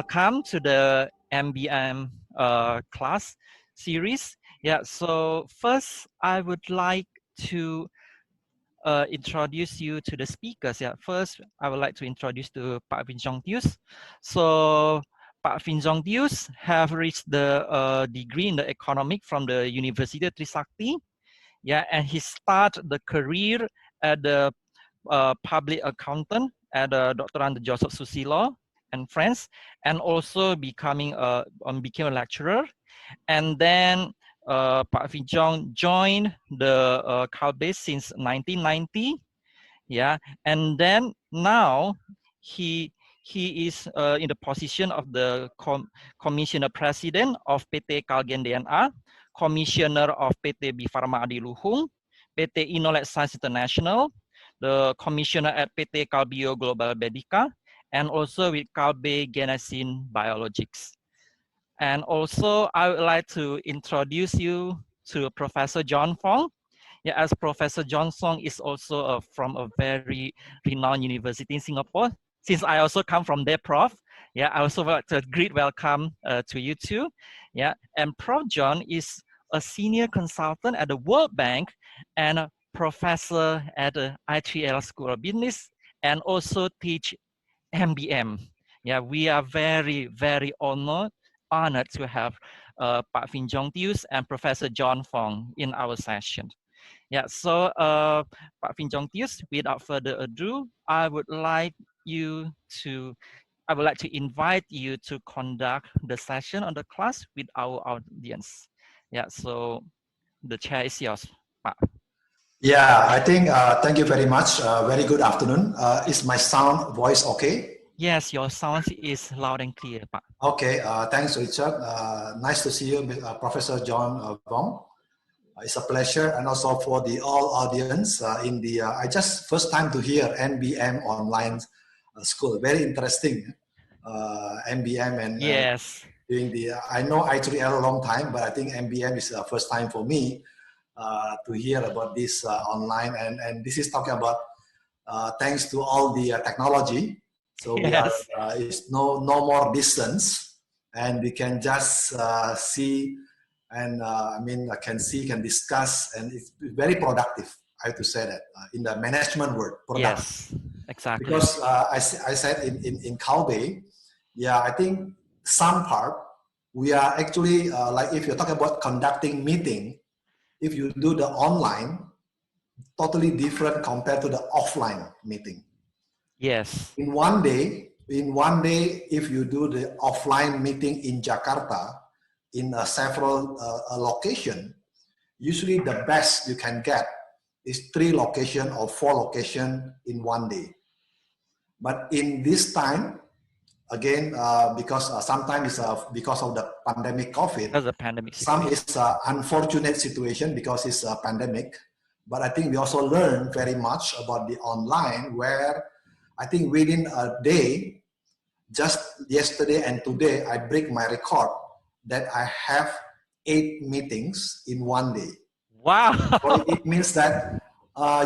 welcome to the MBM class series. Yeah, so first I would like to introduce you to the speakers. Yeah, first I would like to introduce to Pak Vinjong Tius. So Pak Vinjong Tius have reached the degree in the economic from the University of Trisakti. Yeah, and he started the career at the public accountant at Dr. Joseph Susilo and friends, and also became a lecturer. And then Pak Vijong joined the Kalbe since 1990. Yeah, and then now he is in the position of the commissioner president of PT Kalgen DNA, commissioner of PT Bifarma Adiluhung, PT Inolet Science International, the commissioner at PT Kalbio Global Medica, and also with Kalbe Genesin Biologics. And also, I would like to introduce you to Professor John Fong. Yeah, as Professor John Fong is also from a very renowned university in Singapore. Since I also come from there, Prof. Yeah, I also want to greet welcome to you too. Yeah, and Prof. John is a senior consultant at the World Bank and a professor at the I3L School of Business, and also teach MBM. Yeah, we are very, very honored to have Pak Vinjong Tius and Professor John Fong in our session. Yeah, so Pak Vinjong Tius, without further ado, I would like to invite you to conduct the session on the class with our audience. Yeah, so the chair is yours, Pak. Yeah, I think, thank you very much. Very good afternoon. Is my voice okay? Yes, your sound is loud and clear, Pak. Okay, thanks, Richard. Nice to see you, Professor John Wong. It's a pleasure, and also for the all audience in the. I just first time to hear NBM online school. Very interesting, NBM and yes. Doing the. I know I3L a long time, but I think NBM is the first time for me to hear about this online, and this is talking about thanks to all the technology. So we are, it's no more distance, and we can just see, and I mean, can discuss, and it's very productive. I have to say that in the management word, productive. Yes, exactly. Because I said in Kalbe, yeah, I think some part we are actually like if you're talking about conducting meeting, if you do the online, totally different compared to the offline meeting. Yes. In one day, if you do the offline meeting in Jakarta, in several location, usually the best you can get is 3 location or 4 location in one day. But in this time, again, because sometimes it's because of the pandemic COVID, some is unfortunate situation because it's a pandemic. But I think we also learned very much about the online, where I think within a day, just yesterday and today, I break my record that I have 8 meetings in one day. Wow! So it means that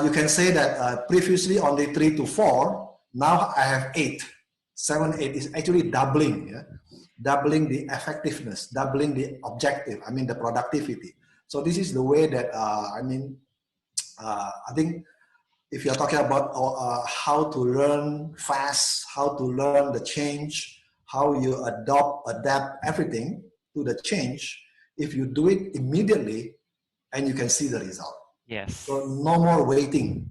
you can say that previously only 3 to 4, now I have 8. 7, 8 is actually doubling, yeah? Doubling the effectiveness, doubling the objective, I mean the productivity. So this is the way that, I think if you're talking about how to learn fast, how to learn the change, how you adapt everything to the change, if you do it immediately and you can see the result. Yes. So no more waiting.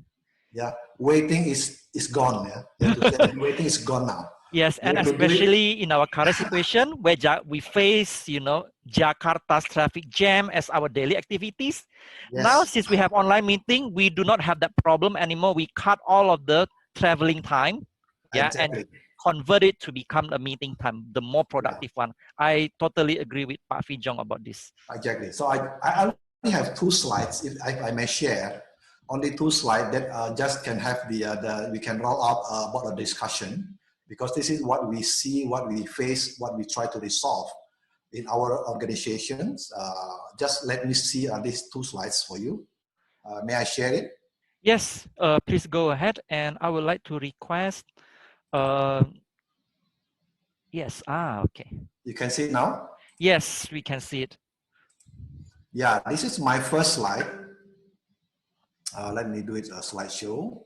Yeah, waiting is gone. Yeah, waiting is gone now. Yes, and especially in our current situation where we face, Jakarta's traffic jam as our daily activities. Yes. Now, since we have online meeting, we do not have that problem anymore. We cut all of the traveling time, exactly. And convert it to become a meeting time, the more productive one. I totally agree with Pak Vijong about this. Exactly. So I only have 2 slides, if I may share. Only 2 slides that just can have we can roll out about a discussion. Because this is what we see, what we face, what we try to resolve in our organizations. Just let me see these 2 slides for you. May I share it? Yes, please go ahead. And I would like to request Yes. Ah, okay. You can see it now? Yes, we can see it. Yeah, this is my first slide. Let me do it a slideshow.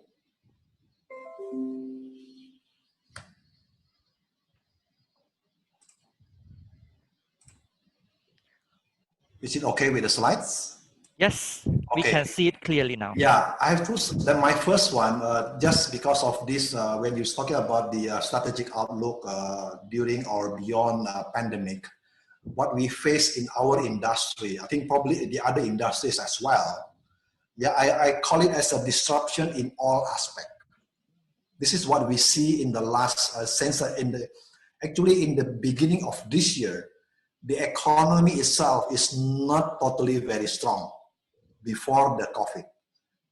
Is it okay with the slides? Yes, we Okay. can see it clearly now. Yeah, I have to. Then my first one, just because of this, when you're talking about the strategic outlook during or beyond pandemic, what we face in our industry, I think probably the other industries as well. Yeah, I call it as a disruption in all aspects. This is what we see in the last actually in the beginning of this year, the economy itself is not totally very strong before the COVID.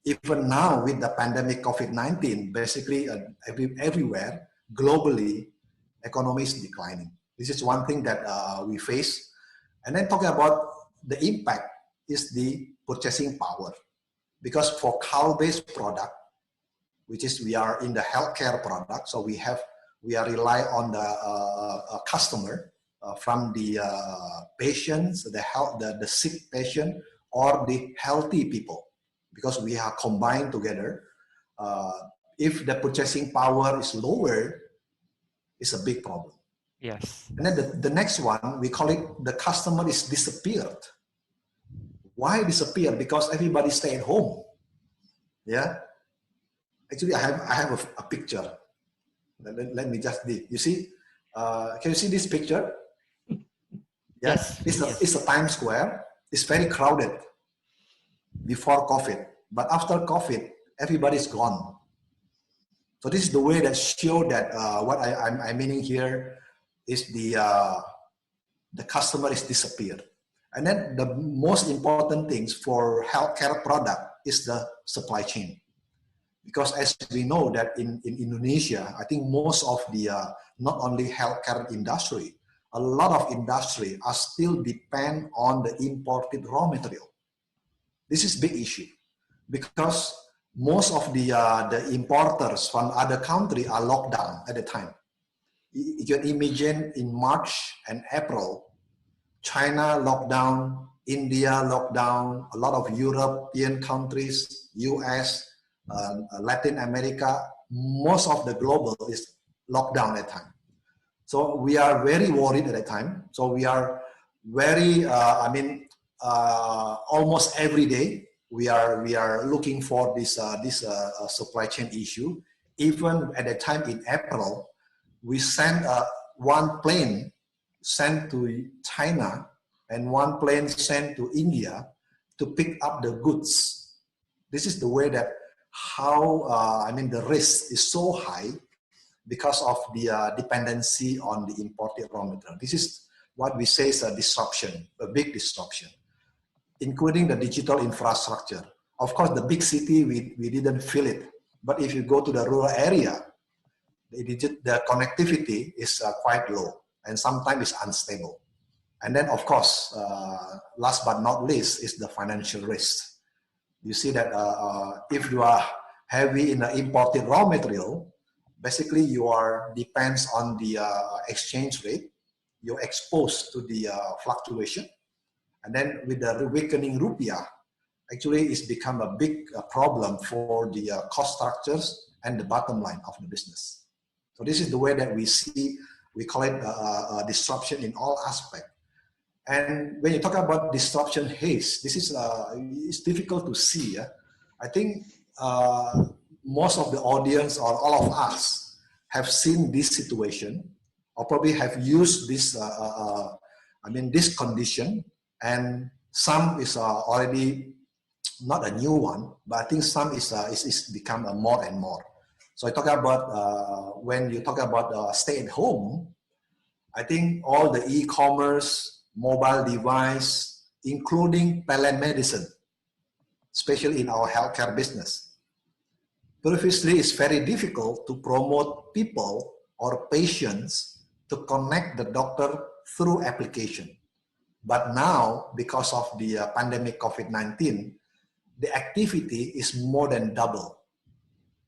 Even now with the pandemic COVID-19, basically everywhere globally, economy is declining. This is one thing that we face. And then talking about the impact is the purchasing power. Because for Kalbe's product, which is we are in the healthcare product, so we are rely on the customer from the patients, the sick patient, or the healthy people, because we are combined together. If the purchasing power is lower, it's a big problem. Yes. And then the next one, we call it the customer is disappeared. Why disappeared? Because everybody stay at home. Yeah. Actually, I have a picture. Let me just do. You see, can you see this picture? Yeah, Yes. it's a Times Square. It's very crowded before COVID, but after COVID, everybody's gone. So this is the way that show that what I'm meaning here is the customer is disappeared. And then the most important things for healthcare product is the supply chain. Because as we know that in Indonesia, I think most of the, not only healthcare industry, a lot of industry are still depend on the imported raw material. This is big issue because most of the importers from other country are locked down at the time. You can imagine in March and April, China locked down, India locked down, a lot of European countries, US, Latin America, most of the global is locked down at that time. So we are very worried at that time. So we are very, almost every day we are looking for this supply chain issue. Even at the time in April, we sent one plane sent to China and one plane sent to India to pick up the goods. This is the way that how the risk is so high because of the dependency on the imported raw material. This is what we say is a disruption, a big disruption, including the digital infrastructure. Of course, the big city, we didn't feel it. But if you go to the rural area, the connectivity is quite low and sometimes it's unstable. And then, of course, last but not least is the financial risk. You see that if you are heavy in the imported raw material, basically you are depends on the exchange rate. You're exposed to the fluctuation. And then with the weakening rupiah, actually it's become a big problem for the cost structures and the bottom line of the business. So this is the way that we see, we call it disruption in all aspects. And when you talk about disruption haze, this is it's difficult to see. I think most of the audience or all of us have seen this situation or probably have used this, this condition, and some is already not a new one, but I think some is become more and more. So I talk about when you talk about stay at home, I think all the e-commerce, mobile device, including telemedicine, especially in our healthcare business. Previously, it's very difficult to promote people or patients to connect the doctor through application. But now, because of the pandemic COVID-19, the activity is more than double.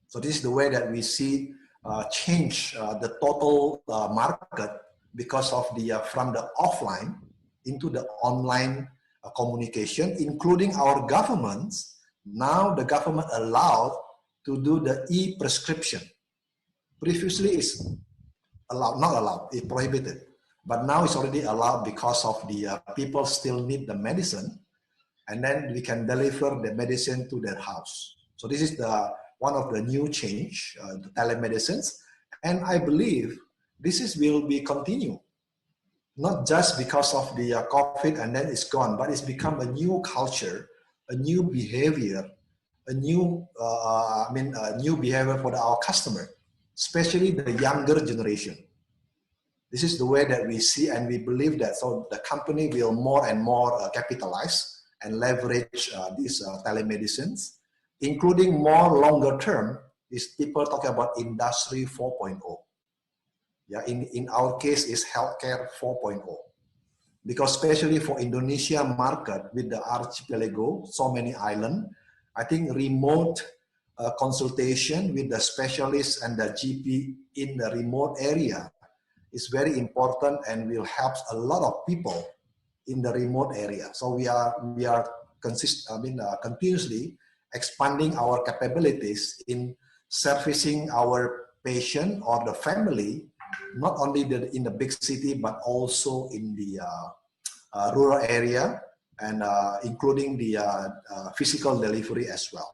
So this is the way that we see change the total market because of the from the offline into the online communication, including our governments. Now the government allowed to do the e-prescription. Previously it's allowed, not allowed, it's prohibited. But now it's already allowed because of the people still need the medicine, and then we can deliver the medicine to their house. So this is the one of the new change, the telemedicines, and I believe this is will be continue. Not just because of the COVID and then it's gone, but it's become a new culture, a new behavior, a new, new behavior for our customer, especially the younger generation. This is the way that we see and we believe that. So the company will more and more capitalize and leverage these telemedicines, including more longer term is people talking about industry 4.0. Yeah, in our case is healthcare 4.0. Because especially for Indonesia market with the archipelago, so many islands, I think remote consultation with the specialists and the GP in the remote area is very important and will help a lot of people in the remote area. So we are continuously expanding our capabilities in servicing our patient or the family, not only in the big city, but also in the rural area, and including the physical delivery as well.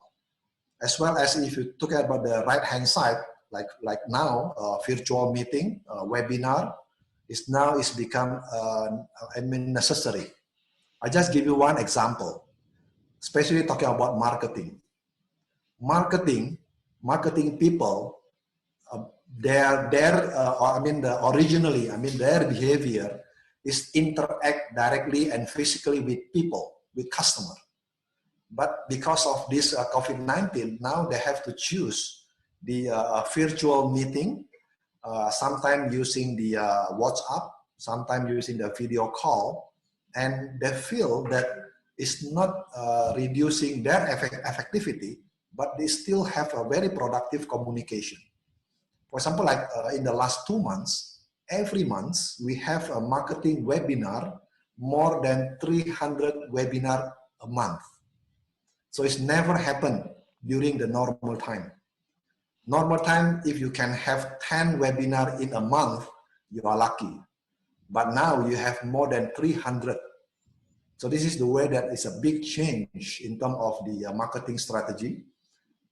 As well as if you talk about the right-hand side, like now, virtual meeting, webinar, is become necessary. I just give you one example, especially talking about marketing. Marketing people, originally, their behavior is interact directly and physically with people, with customer. But because of this COVID-19, now they have to choose the virtual meeting, sometimes using the WhatsApp, sometimes using the video call, and they feel that it's not reducing their effectivity, but they still have a very productive communication. For example, like in the last 2 months, every month we have a marketing webinar, more than 300 webinar a month. So it's never happened during the normal time. Normal time, if you can have 10 webinar in a month, you are lucky. But now you have more than 300. So this is the way that it's a big change in terms of the marketing strategy.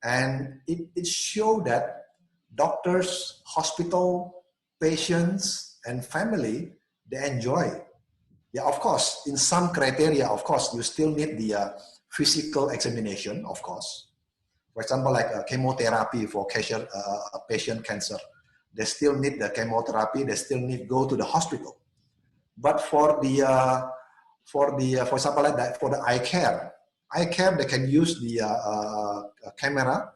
And it shows that doctors, hospital, patients, and family, they enjoy. Yeah, of course, in some criteria, of course, you still need the physical examination, of course. For example, like chemotherapy for patient cancer. They still need the chemotherapy, they still need to go to the hospital. But for example, like that, for the eye care, they can use the camera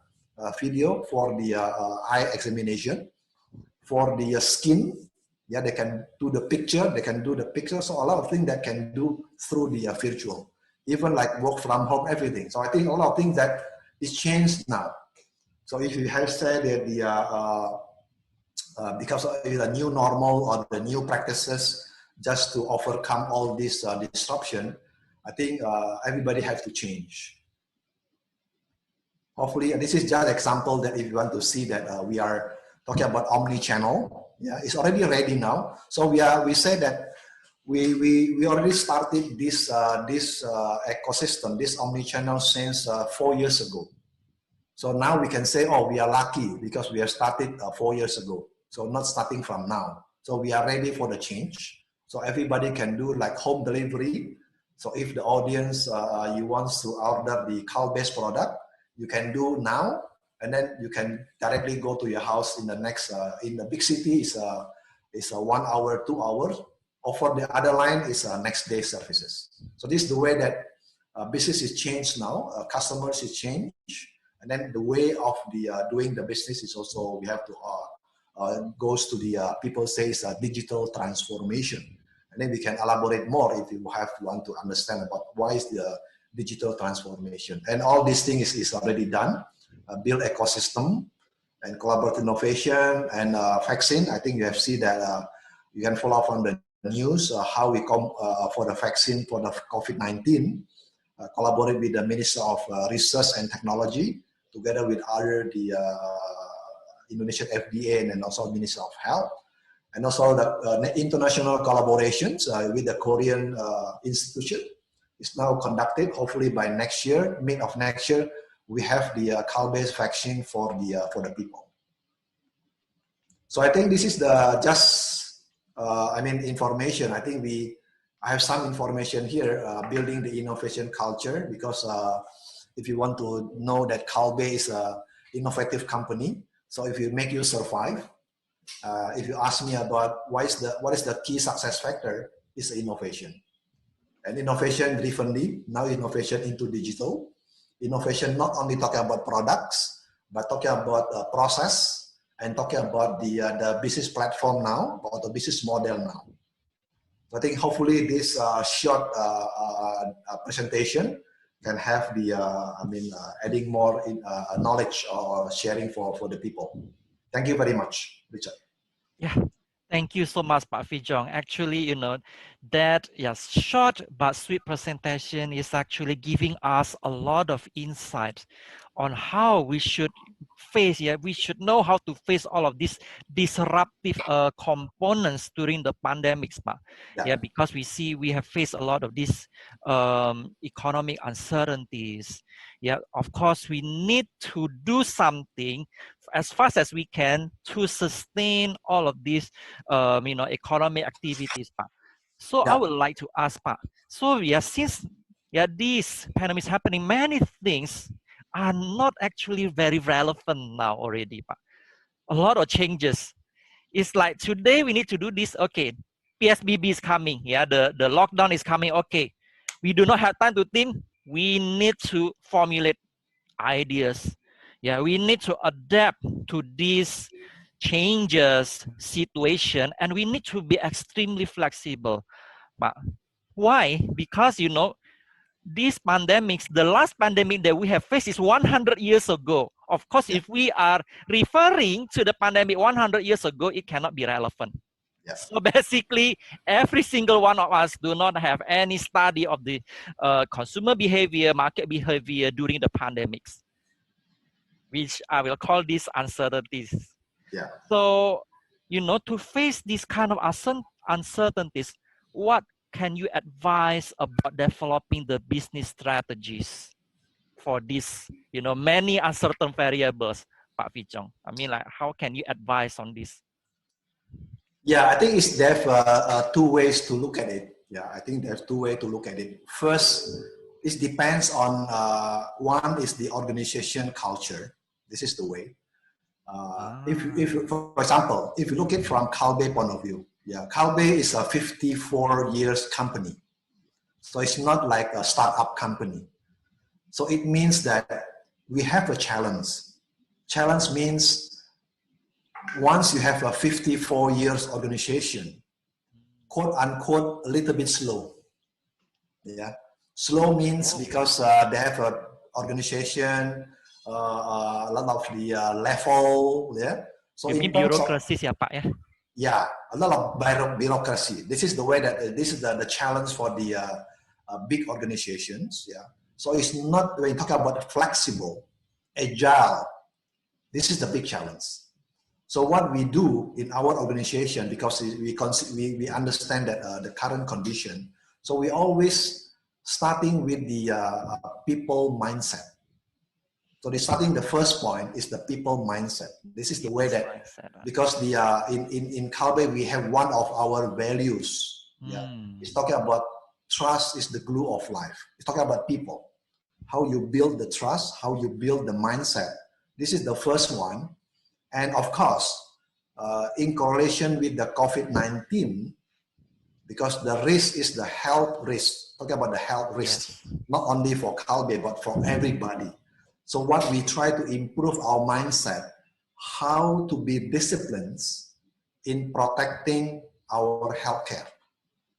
video for the eye examination. For the skin, yeah, they can do the picture, So a lot of things that can do through the virtual, even like work from home, everything. So I think a lot of things that is changed now. So if you have said that because of the new normal or the new practices, just to overcome all this disruption, I think everybody has to change. Hopefully, this is just an example that if you want to see that we are talking about omni-channel, yeah, it's already ready now. So we say that we already started this ecosystem, this omni-channel since 4 years ago. So now we can say, oh, we are lucky because we have started 4 years ago. So not starting from now. So we are ready for the change. So everybody can do like home delivery. So if the audience you want to order the Kalbe's product, you can do now, and then you can directly go to your house in the next in the big city is a 1 hour, 2 hours. Or for the other line is next day services. So this is the way that business is changed now. Customers is changed, and then the way of the doing the business is also we have to goes to the people says digital transformation, and then we can elaborate more if you want to understand about why is the digital transformation. And all these things is already done. Build ecosystem and collaborative innovation and vaccine. I think you have seen that You can follow from the news how we come for the vaccine for the COVID-19, collaborate with the Minister of Research and Technology, together with other the Indonesian FDA and also Minister of Health, and also the international collaborations with the Korean institution is now conducted. Hopefully by next year, mid of next year, we have the Kalbe vaccine for the people. So I think this is the just information. I think I have some information here, building the innovation culture, because if you want to know that Kalbe is an innovative company, so if you make you survive, if you ask me about what is the key success factor, is innovation. And innovation differently, now innovation into digital. Innovation not only talking about products, but talking about process, and talking about the business platform now, or the business model now. So I think hopefully this short presentation can have the, adding more knowledge or sharing for the people. Thank you very much, Richard. Yeah, thank you so much, Pak Fijong. Actually, you know, that yes, short but sweet presentation is actually giving us a lot of insight on how we should face, we should know how to face all of these disruptive components during the pandemics, Pak. Yeah, because we have faced a lot of these economic uncertainties. Yeah, of course, we need to do something as fast as we can to sustain all of these, economic activities, Pak. So I would like to ask, Pak. So since this pandemic is happening, many things are not actually very relevant now already, Pak. A lot of changes. It's like today we need to do this. Okay, PSBB is coming. Yeah, the lockdown is coming. Okay, we do not have time to think. We need to formulate ideas. Yeah, we need to adapt to these changes situation, and we need to be extremely flexible. But why? Because these pandemics, the last pandemic that we have faced is 100 years ago. Of course, if we are referring to the pandemic 100 years ago, it cannot be relevant. So basically, every single one of us do not have any study of the consumer behavior, market behavior during the pandemics, which I will call these uncertainties. So, to face this kind of uncertainties, what can you advise about developing the business strategies for this, many uncertain variables, Pak Fijong? I mean, like, how can you advise on this? Yeah, I think there's two ways to look at it. Yeah, I think there's two ways to look at it. First, it depends on, one is the organization culture. This is the way. If for example, if you look at it from Kalbe point of view, Kalbe is a 54 years company. So it's not like a startup company. So it means that we have a challenge. Challenge means once you have a 54 years organization, quote unquote, a little bit slow. Yeah, slow means because they have an organization, a lot of the level. Yeah, so in bureaucracy, yeah, a lot of bureaucracy. This is the way that this is the challenge for the big organizations. Yeah, so it's not when you talk about flexible, agile. This is the big challenge. So what we do in our organization, because we understand that the current condition, so we always starting with the people mindset. So the first point is the people mindset. This is the way that, because the in Kalbe we have one of our values. Yeah, it's talking about trust is the glue of life. It's talking about people, how you build the trust, how you build the mindset. This is the first one, and of course, in correlation with the COVID-19, because the risk is the health risk. Talking about the health risk, not only for Kalbe but for everybody. So what we try to improve our mindset, how to be disciplined in protecting our healthcare,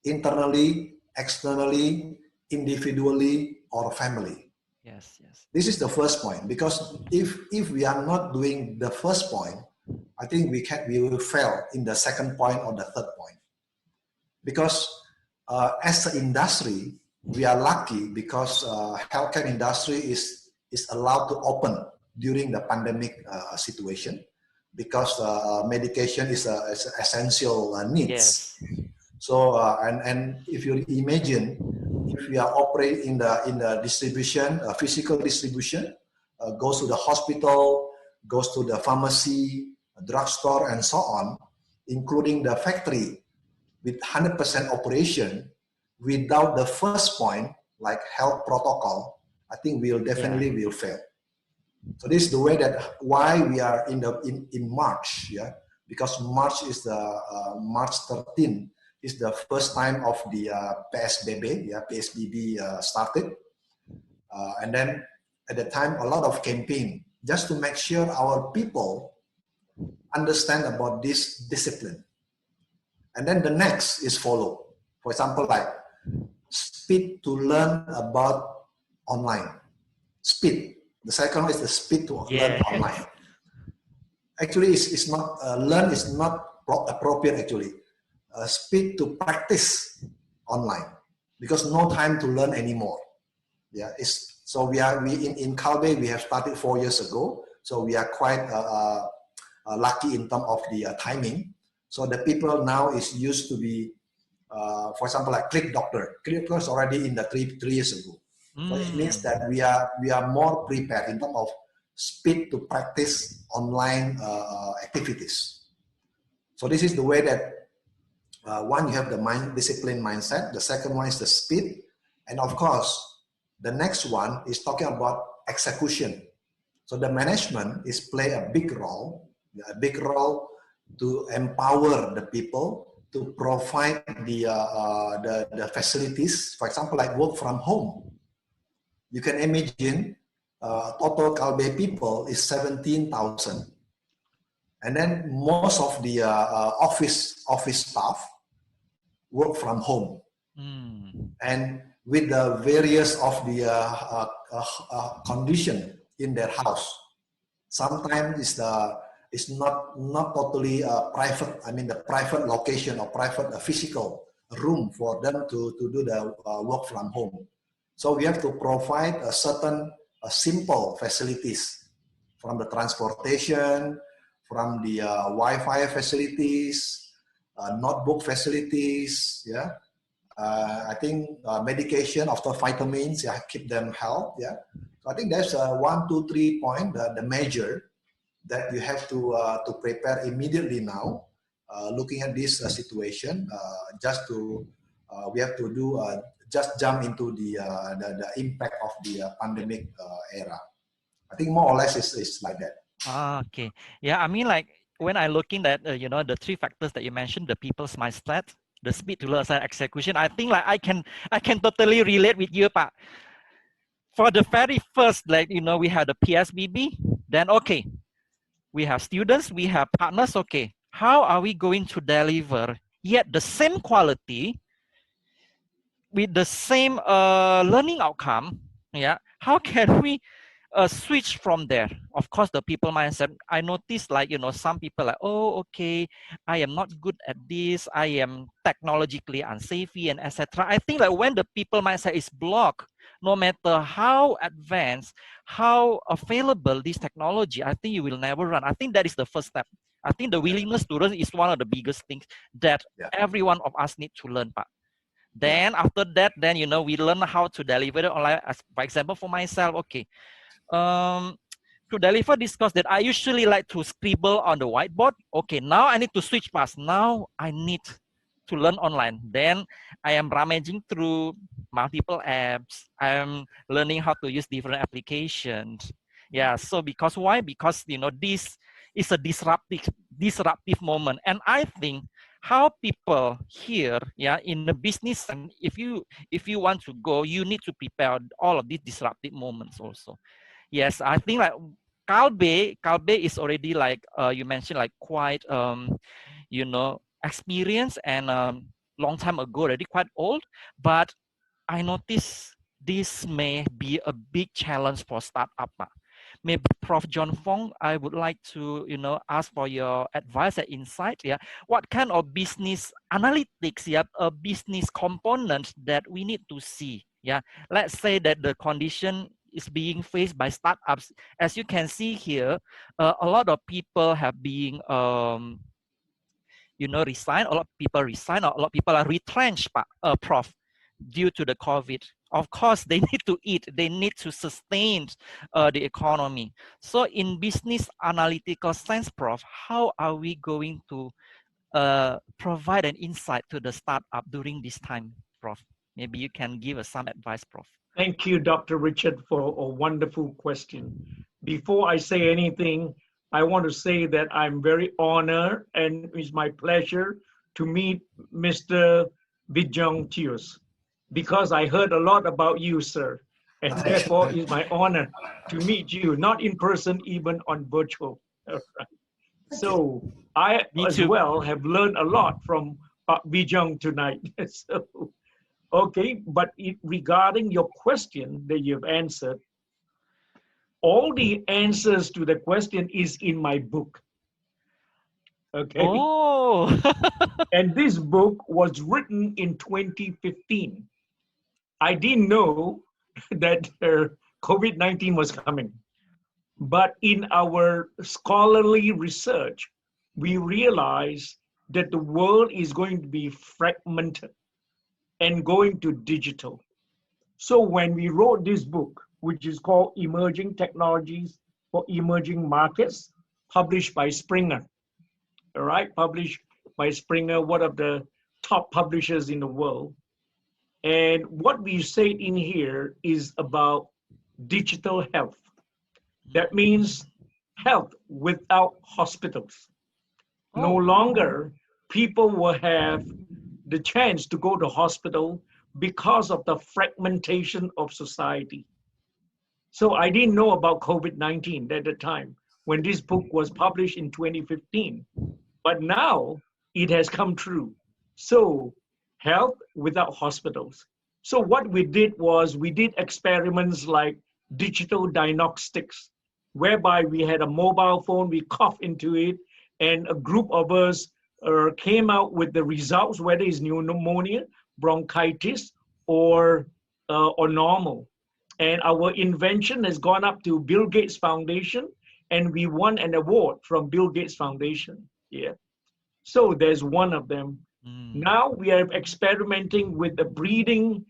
internally, externally, individually, or family. Yes, yes. This is the first point, because if we are not doing the first point, I think we will fail in the second point or the third point. because as an industry, we are lucky because healthcare industry is allowed to open during the pandemic situation, because medication is an essential needs. Yes. So and if you imagine, if we are operating in the distribution, physical distribution, goes to the hospital, goes to the pharmacy, drugstore, and so on, including the factory, with 100% operation, without the first point like health protocol, I think we'll definitely will fail. So this is the way that why we are in March, yeah, because March is the March 13 is the first time of the PSBB, yeah, PSBB started, and then at the time a lot of campaign just to make sure our people understand about this discipline. And then the next is follow. For example, like speed to learn about online. Speed. The second one is the speed to learn online. Actually, it's not, learn is not appropriate actually. Speed to practice online, because no time to learn anymore. Yeah, so we in Kalbe, we have started 4 years ago. So we are quite lucky in terms of the timing. So the people now is used to be, for example, like Click Doctor. Click Doctor is already in the 3 years ago. So it means that we are more prepared in terms of speed to practice online activities. So this is the way that one, you have the discipline mindset. The second one is the speed, and of course, the next one is talking about execution. So the management is play a big role to empower the people, to provide the facilities. For example, like work from home. You can imagine total Kalbe people is 17,000. And then most of the office staff work from home. And with the various of the condition in their house, sometimes it's not totally private. I mean, the private location or private physical room for them to do the work from home. So we have to provide a certain simple facilities, from the transportation, from the Wi-Fi facilities, notebook facilities, yeah. I think medication after vitamins, yeah, keep them healthy, yeah. So I think that's 1, 2, 3 point, the measure that you have to prepare immediately now, looking at this situation, just to we have to do just jump into the impact of the pandemic era. I think more or less is like that. Okay. Yeah, I mean, like when I looking at you know, the 3 factors that you mentioned, the people's mindset, the speed to learn, and execution, I think like I can totally relate with you, Pak. For the very first, like, you know, we had the PSBB, then okay, we have students, we have partners, okay. How are we going to deliver yet the same quality with the same learning outcome? Yeah, how can we switch from there? Of course, the people mindset, I noticed, like, you know, some people like, oh, okay, I am not good at this, I am technologically unsavvy, and etc. I think that when the people mindset is blocked, no matter how advanced, how available this technology, I think you will never run. I think that is the first step. I think the willingness to learn is one of the biggest things that every one of us need to learn, Pak. Then after that, then, you know, we learn how to deliver it online. As for example, for myself, okay, to deliver this course that I usually like to scribble on the whiteboard. Okay, now I need to switch paths. Now I need to learn online. Then I am rummaging through multiple apps. I'm learning how to use different applications. Yeah, so because why? Because, you know, this is a disruptive moment. And I think how people here, yeah, in the business, and if you want to go, you need to prepare all of these disruptive moments also. Yes, I think like Kalbe is already like you mentioned, like quite you know, experienced, and long time ago, already quite old. But I notice this may be a big challenge for startup, maybe Prof. John Fong, I would like to, ask for your advice and insight. Yeah, what kind of business analytics, yeah, a business component that we need to see? Yeah, let's say that the condition is being faced by startups. As you can see here, a lot of people have been, resign. A lot of people resign. Or a lot of people are retrenched, Prof, due to the COVID. Of course, they need to eat. They need to sustain the economy. So, in business analytical sense, Prof, how are we going to provide an insight to the startup during this time, Prof? Maybe you can give us some advice, Prof. Thank you, Dr. Richard, for a wonderful question. Before I say anything, I want to say that I'm very honored and it's my pleasure to meet Mr. Vijong Tius because I heard a lot about you, sir. And therefore, it's my honor to meet you, not in person, even on virtual. All right. So I, as well, have learned a lot from Vijong tonight. So, okay, but regarding your question that you've answered, all the answers to the question is in my book. Okay. Oh. And this book was written in 2015. I didn't know that COVID-19 was coming. But in our scholarly research, we realized that the world is going to be fragmented and going to digital. So when we wrote this book, which is called Emerging Technologies for Emerging Markets, published by Springer, all right, published by Springer, one of the top publishers in the world. And what we say in here is about digital health. That means health without hospitals. No longer people will have the chance to go to hospital because of the fragmentation of society. So I didn't know about COVID-19 at the time when this book was published in 2015, but now it has come true. So health without hospitals. So what we did was we did experiments like digital diagnostics, whereby we had a mobile phone, we cough into it, and a group of us came out with the results, whether it's pneumonia, bronchitis, or normal. And our invention has gone up to Bill Gates Foundation, and we won an award from Bill Gates Foundation. Yeah. So there's one of them. Now we are experimenting with the breathing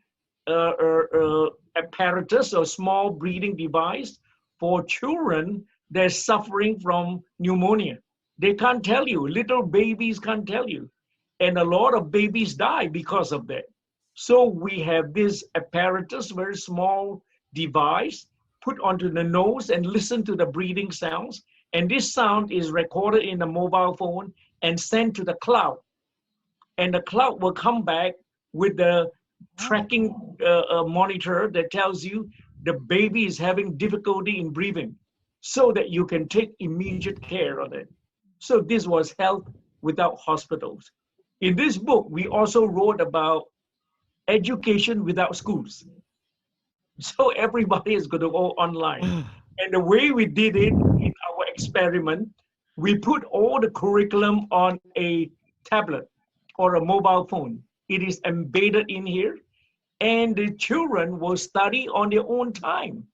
apparatus or small breathing device for children that are suffering from pneumonia. They can't tell you. Little babies can't tell you. And a lot of babies die because of that. So we have this apparatus, very small device, put onto the nose and listen to the breathing sounds. And this sound is recorded in the mobile phone and sent to the cloud. And the cloud will come back with the tracking monitor that tells you the baby is having difficulty in breathing so that you can take immediate care of it. So this was health without hospitals. In this book, we also wrote about education without schools. So everybody is going to go online. And the way we did it in our experiment, we put all the curriculum on a tablet or a mobile phone. It is embedded in here. And the children will study on their own time.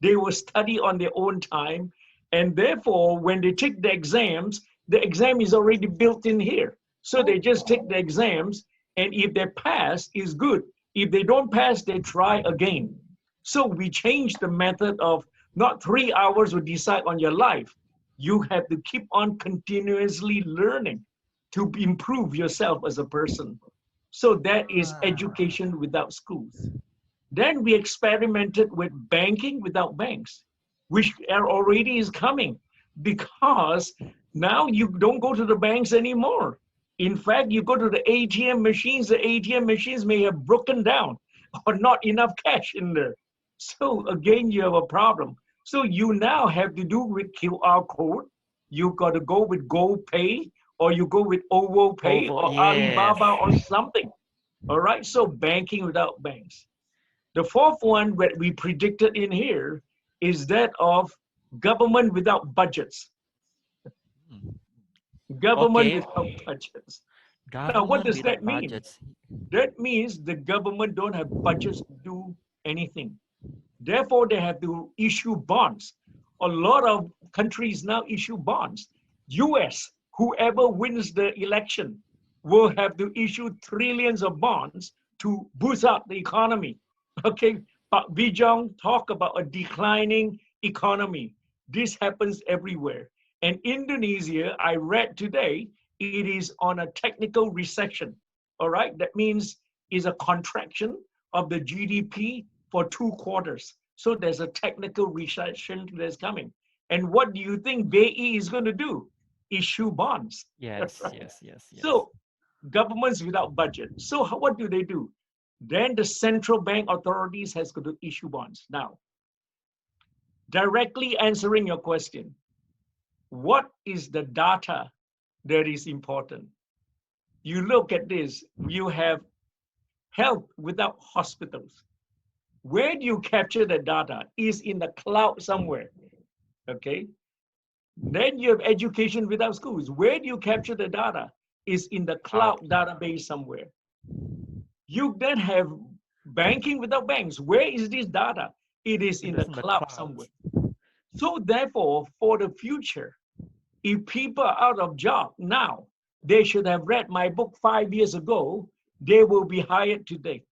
They will study on their own time. And therefore, when they take the exam is already built in here. So they just take the exams. And if they pass, is good. If they don't pass, they try again. So we changed the method of not 3 hours will decide on your life. You have to keep on continuously learning to improve yourself as a person. So that is education without schools. Then we experimented with banking without banks, which already is coming because now you don't go to the banks anymore. In fact, you go to the ATM machines may have broken down or not enough cash in there. So again, you have a problem. So you now have to do with QR code. You got to go with GoPay, or you go with OVO Pay or Alibaba or something. All right, so banking without banks. The fourth one that we predicted in here is that of Government without budgets. Hmm. Government Okay. without budgets. Now, what Government does without that mean? budgets. That means the government don't have budgets to do anything. Therefore, they have to issue bonds. A lot of countries now issue bonds. US, whoever wins the election, will have to issue trillions of bonds to boost up the economy. Okay, but Vijong talk about a declining economy. This happens everywhere. And Indonesia, I read today, it is on a technical recession. All right, that means is a contraction of the GDP for 2 quarters. So there's a technical recession that's coming. And what do you think BE is going to do? Issue bonds. Yes, Right? yes, yes, yes. So governments without budget. So what do they do? Then the central bank authorities has to issue bonds. Now, directly answering your question, what is the data that is important? You look at this, you have health without hospitals. Where do you capture the data? Is in the cloud somewhere. Okay. Then you have education without schools. Where do you capture the data? Is in the cloud database somewhere. You then have banking without banks. Where is this data? It is in the cloud somewhere. So therefore, for the future, if people are out of job now, they should have read my book 5 years ago, they will be hired today.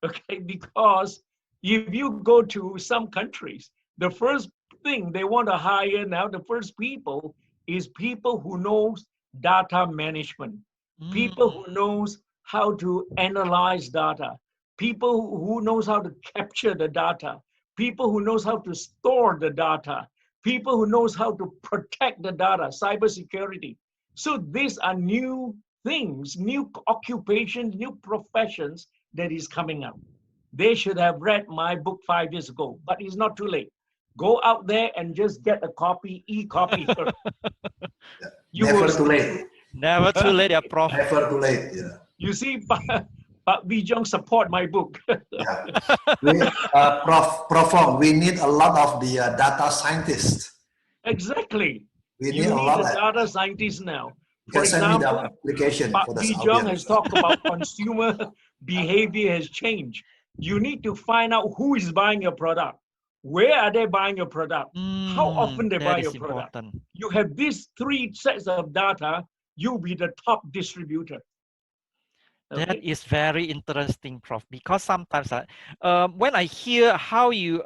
Okay, because if you go to some countries, the first thing they want to hire now, the first people is people who knows data management, people who knows how to analyze data, people who knows how to capture the data, people who knows how to store the data, people who knows how to protect the data, cybersecurity. So these are new things, new occupations, new professions that is coming up. They should have read my book 5 years ago, but it's not too late. Go out there and just get a copy, e-copy. You Never will too late. Never too late, yeah, Prof. Never too late. Yeah. You see, but Vijong support my book. Yeah. Prof. Fong, we need a lot of the data scientists. Exactly. We You need a need lot a of data scientist now. You For can send me the example, application Pak for this Vijong has audience. talked about consumer behavior has changed. You need to find out who is buying your product. Where are they buying your product? How often they buy That your is product? important. You have these 3 sets of data, you'll be the top distributor. That Okay? is very interesting, Prof. Because sometimes, when I hear how you,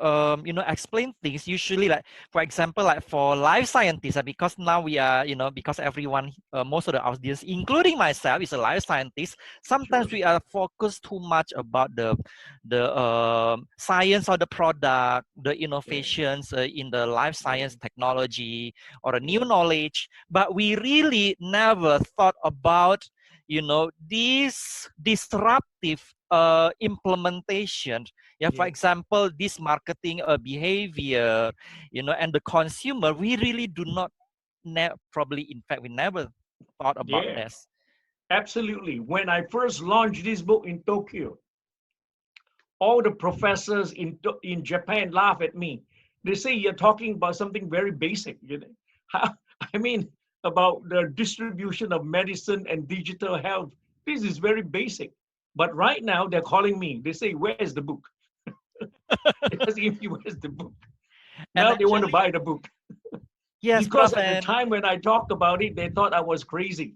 explain things, usually, like for example, like for life scientists, because now we are, because everyone, most of the audience, including myself, is a life scientist. Sometimes we are focused too much about the science of the product, the innovations in the life science technology or a new knowledge, but we really never thought about this disruptive implementation. Yeah, for example, this marketing behavior, and the consumer, we really do not probably, in fact, we never thought about this. Absolutely. When I first launched this book in Tokyo, all the professors in Japan laugh at me. They say you're talking about something very basic. I mean, about the distribution of medicine and digital health. This is very basic. But right now they're calling me. They say, "Where's the book?" If you where's the book? Now they want to buy the book. Yes, because Prof. at the time when I talked about it, they thought I was crazy.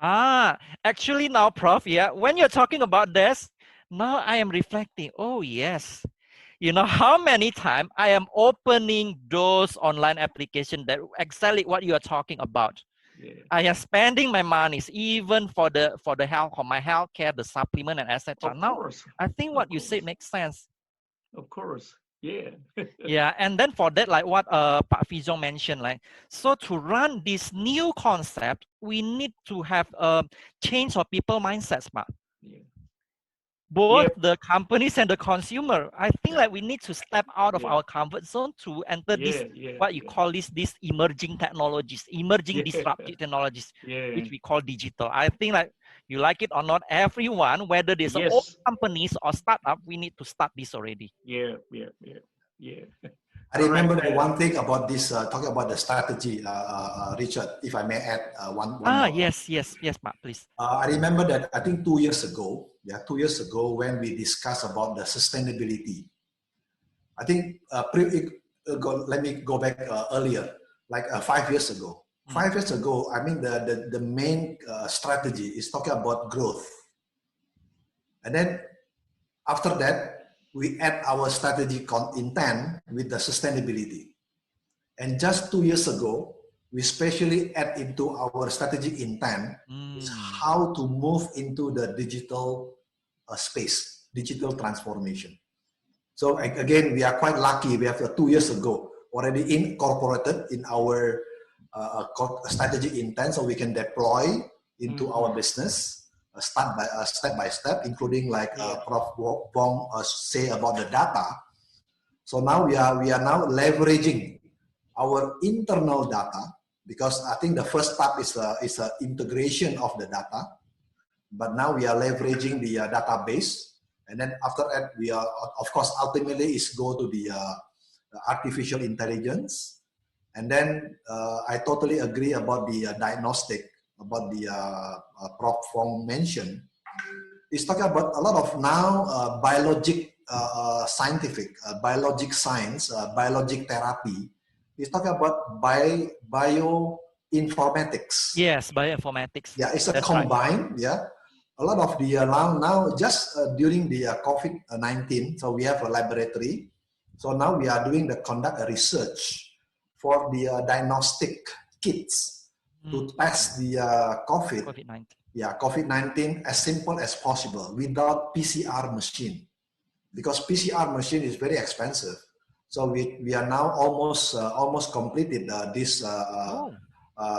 Actually now, Prof, yeah, when you're talking about this, now I am reflecting, oh yes, how many times I am opening those online applications that exactly what you are talking about. I am spending my money even for the health, for my health care, the supplement and etc. Now, I think what you say makes sense. Of course, yeah. Yeah, and then for that, like what Pak Fizong mentioned, like, so to run this new concept, we need to have a change of people mindsets, Pak. Both the companies and the consumer. I think like we need to step out of our comfort zone to enter this, what you call this emerging technologies, emerging disruptive technologies, which we call digital. I think like you like it or not, everyone, whether there's old companies or startup, we need to start this already. Yeah. I remember that one thing about this, talking about the strategy, Richard, if I may add one more. Yes, Mark, please. I remember that I think 2 years ago, 2 years ago, when we discussed about the sustainability, I think let me go back earlier, like 5 years ago. 5 years ago, I mean the main strategy is talking about growth, and then after that we add our strategy intent with the sustainability. And just 2 years ago, we specially add into our strategy intent is how to move into the digital space, digital transformation. So again, we are quite lucky. We have 2 years ago already incorporated in our strategy intent, so we can deploy into our business step by step, including like Prof. Bong say about the data. So now we are now leveraging our internal data, because I think the first step is a integration of the data, but now we are leveraging the database, and then after that we are, of course, ultimately is go to the artificial intelligence. And then I totally agree about the diagnostic, about the Prof. Fong mentioned. It's talking about a lot of now biologic scientific, biologic science, biologic therapy. It's talking about bioinformatics. Yes, bioinformatics. Yeah, it's a combined, right. A lot of the now just during the COVID-19, so we have a laboratory. So now we are doing conduct a research for the diagnostic kits to test the COVID-19. Yeah, COVID-19 as simple as possible without PCR machine, because PCR machine is very expensive. So we are now almost completed this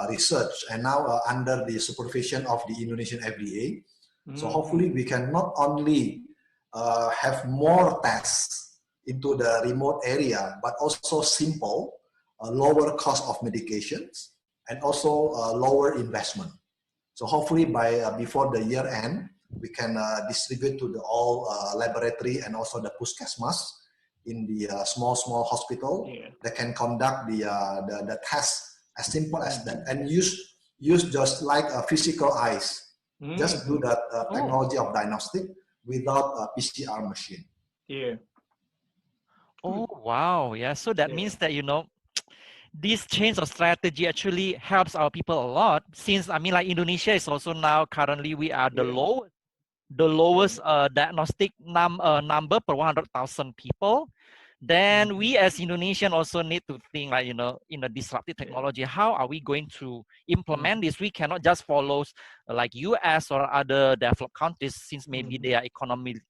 research, and now under the supervision of the Indonesian FDA. So hopefully we can not only have more tests into the remote area, but also simple, lower cost of medications, and also lower investment. So hopefully by before the year end, we can distribute to the all laboratory and also the puskesmas in the small hospital that can conduct the test as simple as that, and use just like a physical eyes, just do that technology of diagnostic without a PCR machine. Oh wow, yeah. So that means that this change of strategy actually helps our people a lot, since I mean, like, Indonesia is also now currently we are the lowest diagnostic number per 100,000 people. Then we as Indonesian also need to think, like, in a disruptive technology, how are we going to implement this? We cannot just follow like US or other developed countries, since maybe they are economically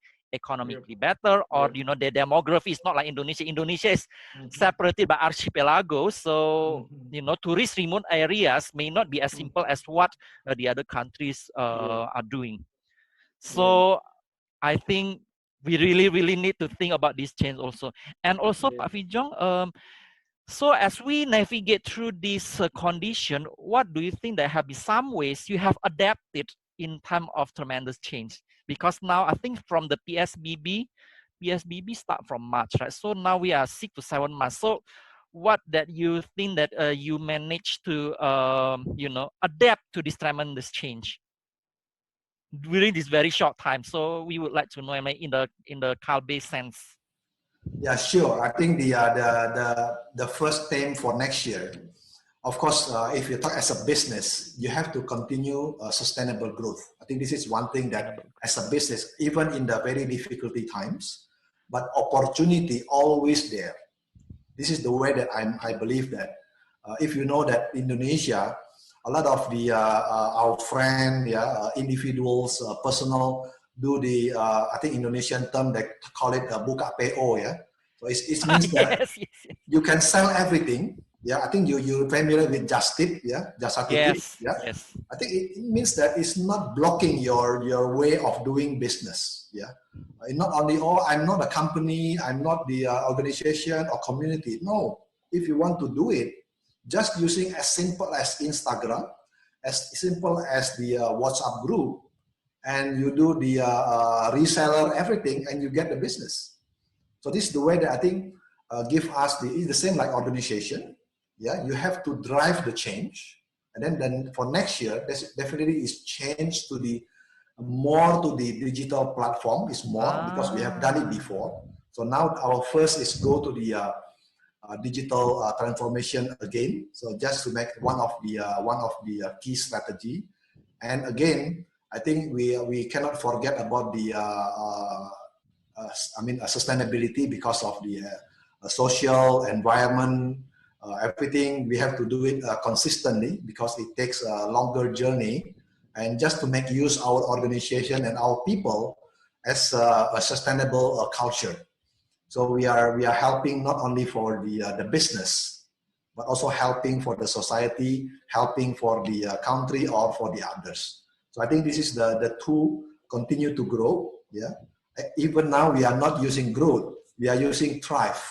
better, or their demography is not like Indonesia. Indonesia is separated by archipelagos, so to reach remote areas may not be as simple as what the other countries are doing. So I think we really need to think about this change also. And also, Pak Fijong, so as we navigate through this condition, what do you think there have been some ways you have adapted in time of tremendous change? Because now I think from the PSBB start from March, right? So now we are 6 to 7 months. So what that you think that you managed to adapt to this tremendous change during this very short time? So we would like to know, in the Kalbe sense. Yeah, sure. I think the first theme for next year, of course, if you talk as a business, you have to continue sustainable growth. I think this is one thing that as a business, even in the very difficulty times, but opportunity always there. This is the way that I believe that. If you know that Indonesia, a lot of the our friend, individuals, personal, do the I think Indonesian term they call it buka PO, So it means that you can sell everything. I think you're familiar with Just Tip, Jasa Titip, Yes. I think it means that it's not blocking your way of doing business. Not only I'm not a company, I'm not the organization or community. No, if you want to do it, just using as simple as Instagram, as simple as the WhatsApp group, and you do the reseller everything, and you get the business. So this is the way that I think give us it's the same like organization. Yeah, you have to drive the change, and then for next year, definitely is change to the more to the digital platform is more because we have done it before. So now our first is go to the digital transformation again. So just to make one of the key strategy. And again, I think we cannot forget about the sustainability because of the social environment, everything. We have to do it consistently because it takes a longer journey. And just to make use our organization and our people as a sustainable culture. So we are helping not only for the business, but also helping for the society, helping for the country or for the others. So I think this is the two continue to grow. Yeah. Even now we are not using growth, we are using thrive.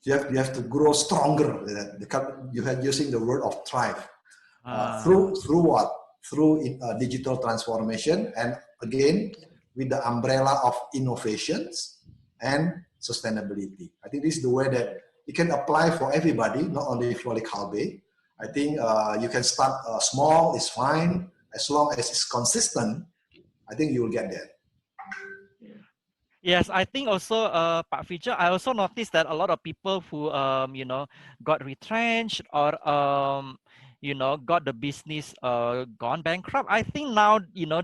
You have to grow stronger. You are using the word of thrive. Through what? Through digital transformation, and again with the umbrella of innovations and sustainability. I think this is the way that you can apply for everybody, not only for the Kalbe. I think you can start small, it's fine, as long as it's consistent. I think you will get there. Yes, I think also, Pak Fija, I also noticed that a lot of people who, got retrenched or, got the business gone bankrupt. I think now,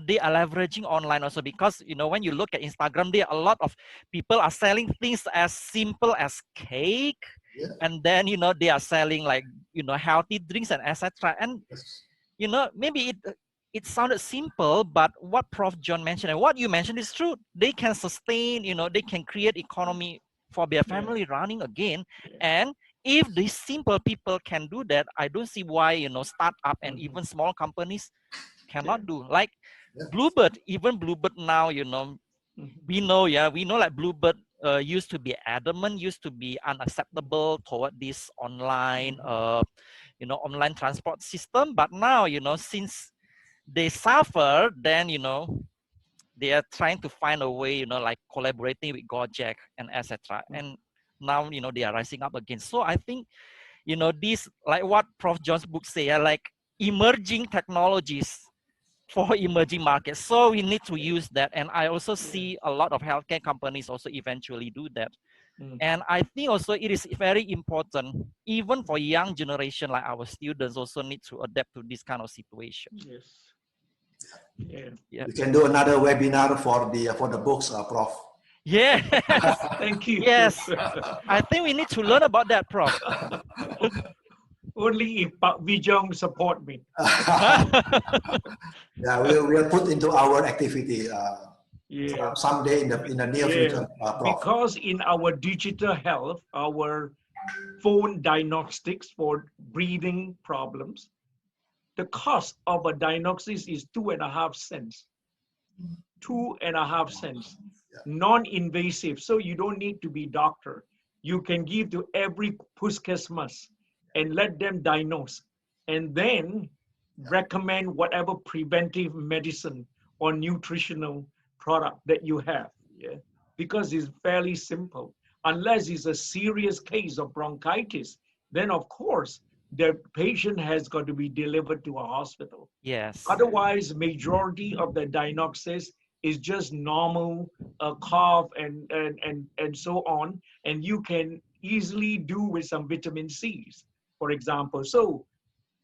they are leveraging online also because, when you look at Instagram, there are a lot of people are selling things as simple as cake. Yeah. And then, they are selling like, healthy drinks and etc. And, maybe it sounded simple, but what Prof. John mentioned and what you mentioned is true. They can sustain, they can create economy for their family running again. And if these simple people can do that, I don't see why, startup and even small companies cannot do. Like Bluebird, even Bluebird now, we know like Bluebird used to be adamant, used to be unacceptable toward this online, online transport system. But now, since they suffer, then they are trying to find a way, like collaborating with Gojek and etc. And now they are rising up again. So I think these, like what Prof. John's book say, like emerging technologies for emerging markets. So we need to use that. And I also see a lot of healthcare companies also eventually do that. And I think also it is very important, even for young generation like our students also need to adapt to this kind of situation. Yes. Yeah. We can do another webinar for the books, Prof. Yes. Thank you. Yes. I think we need to learn about that, Prof. Only if Pak Vijong support me. Yeah, we'll put into our activity someday in the near future, Prof. Because in our digital health, our phone diagnostics for breathing problems, the cost of a diagnosis is 2.5 cents. 2.5 cents. Non-invasive, so you don't need to be doctor. You can give to every puskesmas and let them diagnose, and then recommend whatever preventive medicine or nutritional product that you have. Because it's fairly simple. Unless it's a serious case of bronchitis, then of course the patient has got to be delivered to a hospital. Yes. Otherwise, majority of the diagnosis is just normal cough and so on, and you can easily do with some vitamin C's, for example. So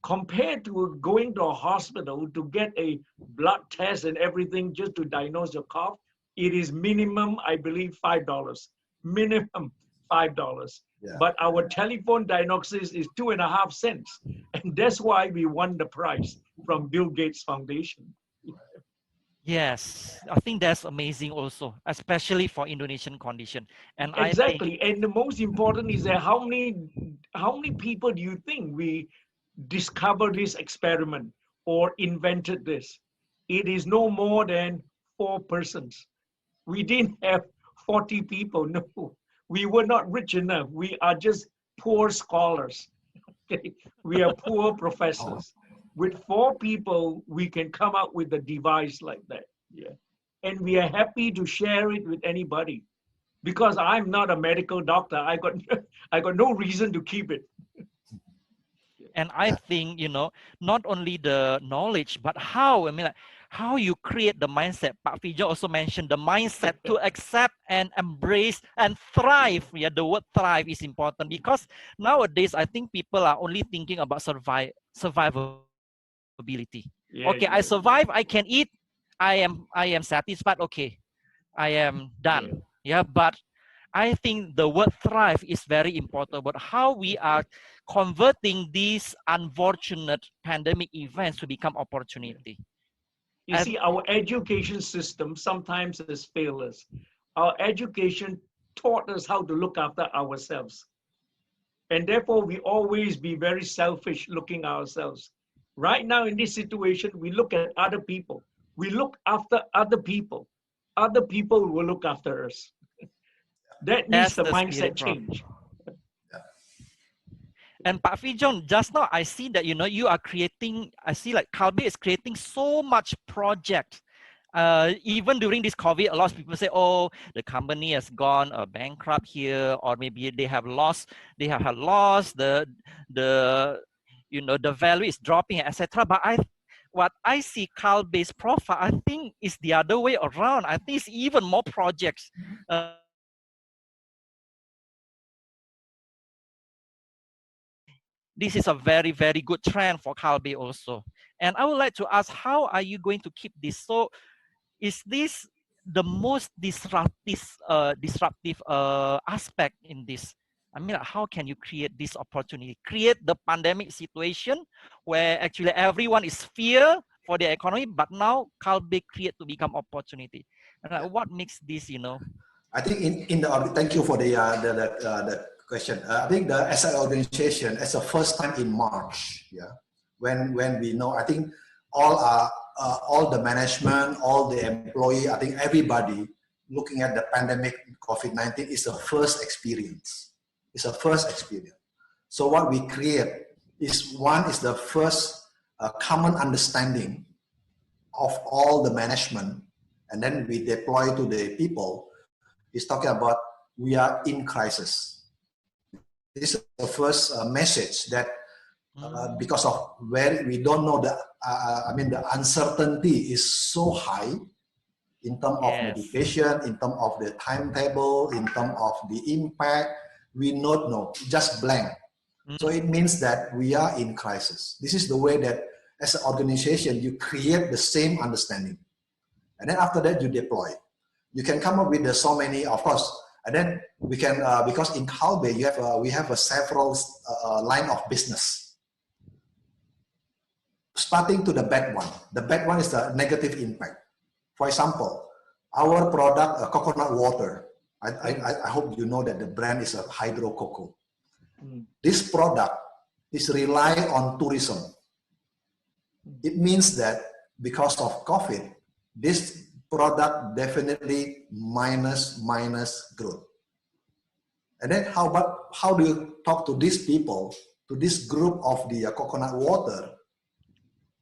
compared to going to a hospital to get a blood test and everything just to diagnose your cough, it is minimum, I believe, $5. Minimum $5. But our telephone diagnosis is 2.5 cents. And that's why we won the prize from Bill Gates Foundation. Yes, I think that's amazing also, especially for Indonesian condition. And exactly. And the most important is that how many people do you think we discovered this experiment or invented this? It is no more than 4 persons. We didn't have 40 people. No, we were not rich enough. We are just poor scholars. Okay? We are poor professors. With 4 people, we can come up with a device like that. And we are happy to share it with anybody because I'm not a medical doctor. I got no reason to keep it. And I think, not only the knowledge, but how, like, how you create the mindset. Pak Fijo also mentioned the mindset to accept and embrace and thrive. Yeah, the word thrive is important because nowadays I think people are only thinking about survivability. Okay, I survive, I can eat, I am satisfied. Okay, I am done. Yeah, but I think the word thrive is very important about how we are converting these unfortunate pandemic events to become opportunity. You see, our education system sometimes has failed us. Our education taught us how to look after ourselves. And therefore, we always be very selfish looking ourselves. Right now, in this situation, we look at other people. We look after other people. Other people will look after us. That needs That's the the mindset spirit, Prof. change. And Pak Fijon, just now I see that you are creating. I see like Kalbe is creating so much project. Even during this COVID, a lot of people say, "Oh, the company has gone bankrupt here, or maybe they have lost. They have lost the the value is dropping, etc." But what I see Kalbe's profile, I think is the other way around. I think it's even more projects. This is a very, very good trend for Kalbe also. And I would like to ask, how are you going to keep this? So is this the most disruptive aspect in this? I mean, how can you create this opportunity? Create the pandemic situation where actually everyone is fear for the economy, but now Kalbe create to become opportunity. And what makes this, I think thank you for the question. I think the as an organization, as a first time in March, yeah, when we know, I think all the management, all the employee, I think everybody looking at the pandemic COVID-19 is a first experience. It's a first experience. So what we create is the first common understanding of all the management, and then we deploy to the people. Is talking about we are in crisis. This is the first message that because of where we don't know the uncertainty is so high in terms of medication, in terms of the timetable, in terms of the impact. We not know, just blank. So it means that we are in crisis. This is the way that as an organization you create the same understanding, and then after that you deploy. You can come up with so many, of course, and then we can because in Kalbe we have a several line of business. Starting to the bad one. The bad one is the negative impact. For example, our product coconut water. I hope you know that the brand is a Hydro Cocoa. This product is rely on tourism. It means that because of COVID, this product definitely minus growth. And then how do you talk to these people, to this group of the coconut water?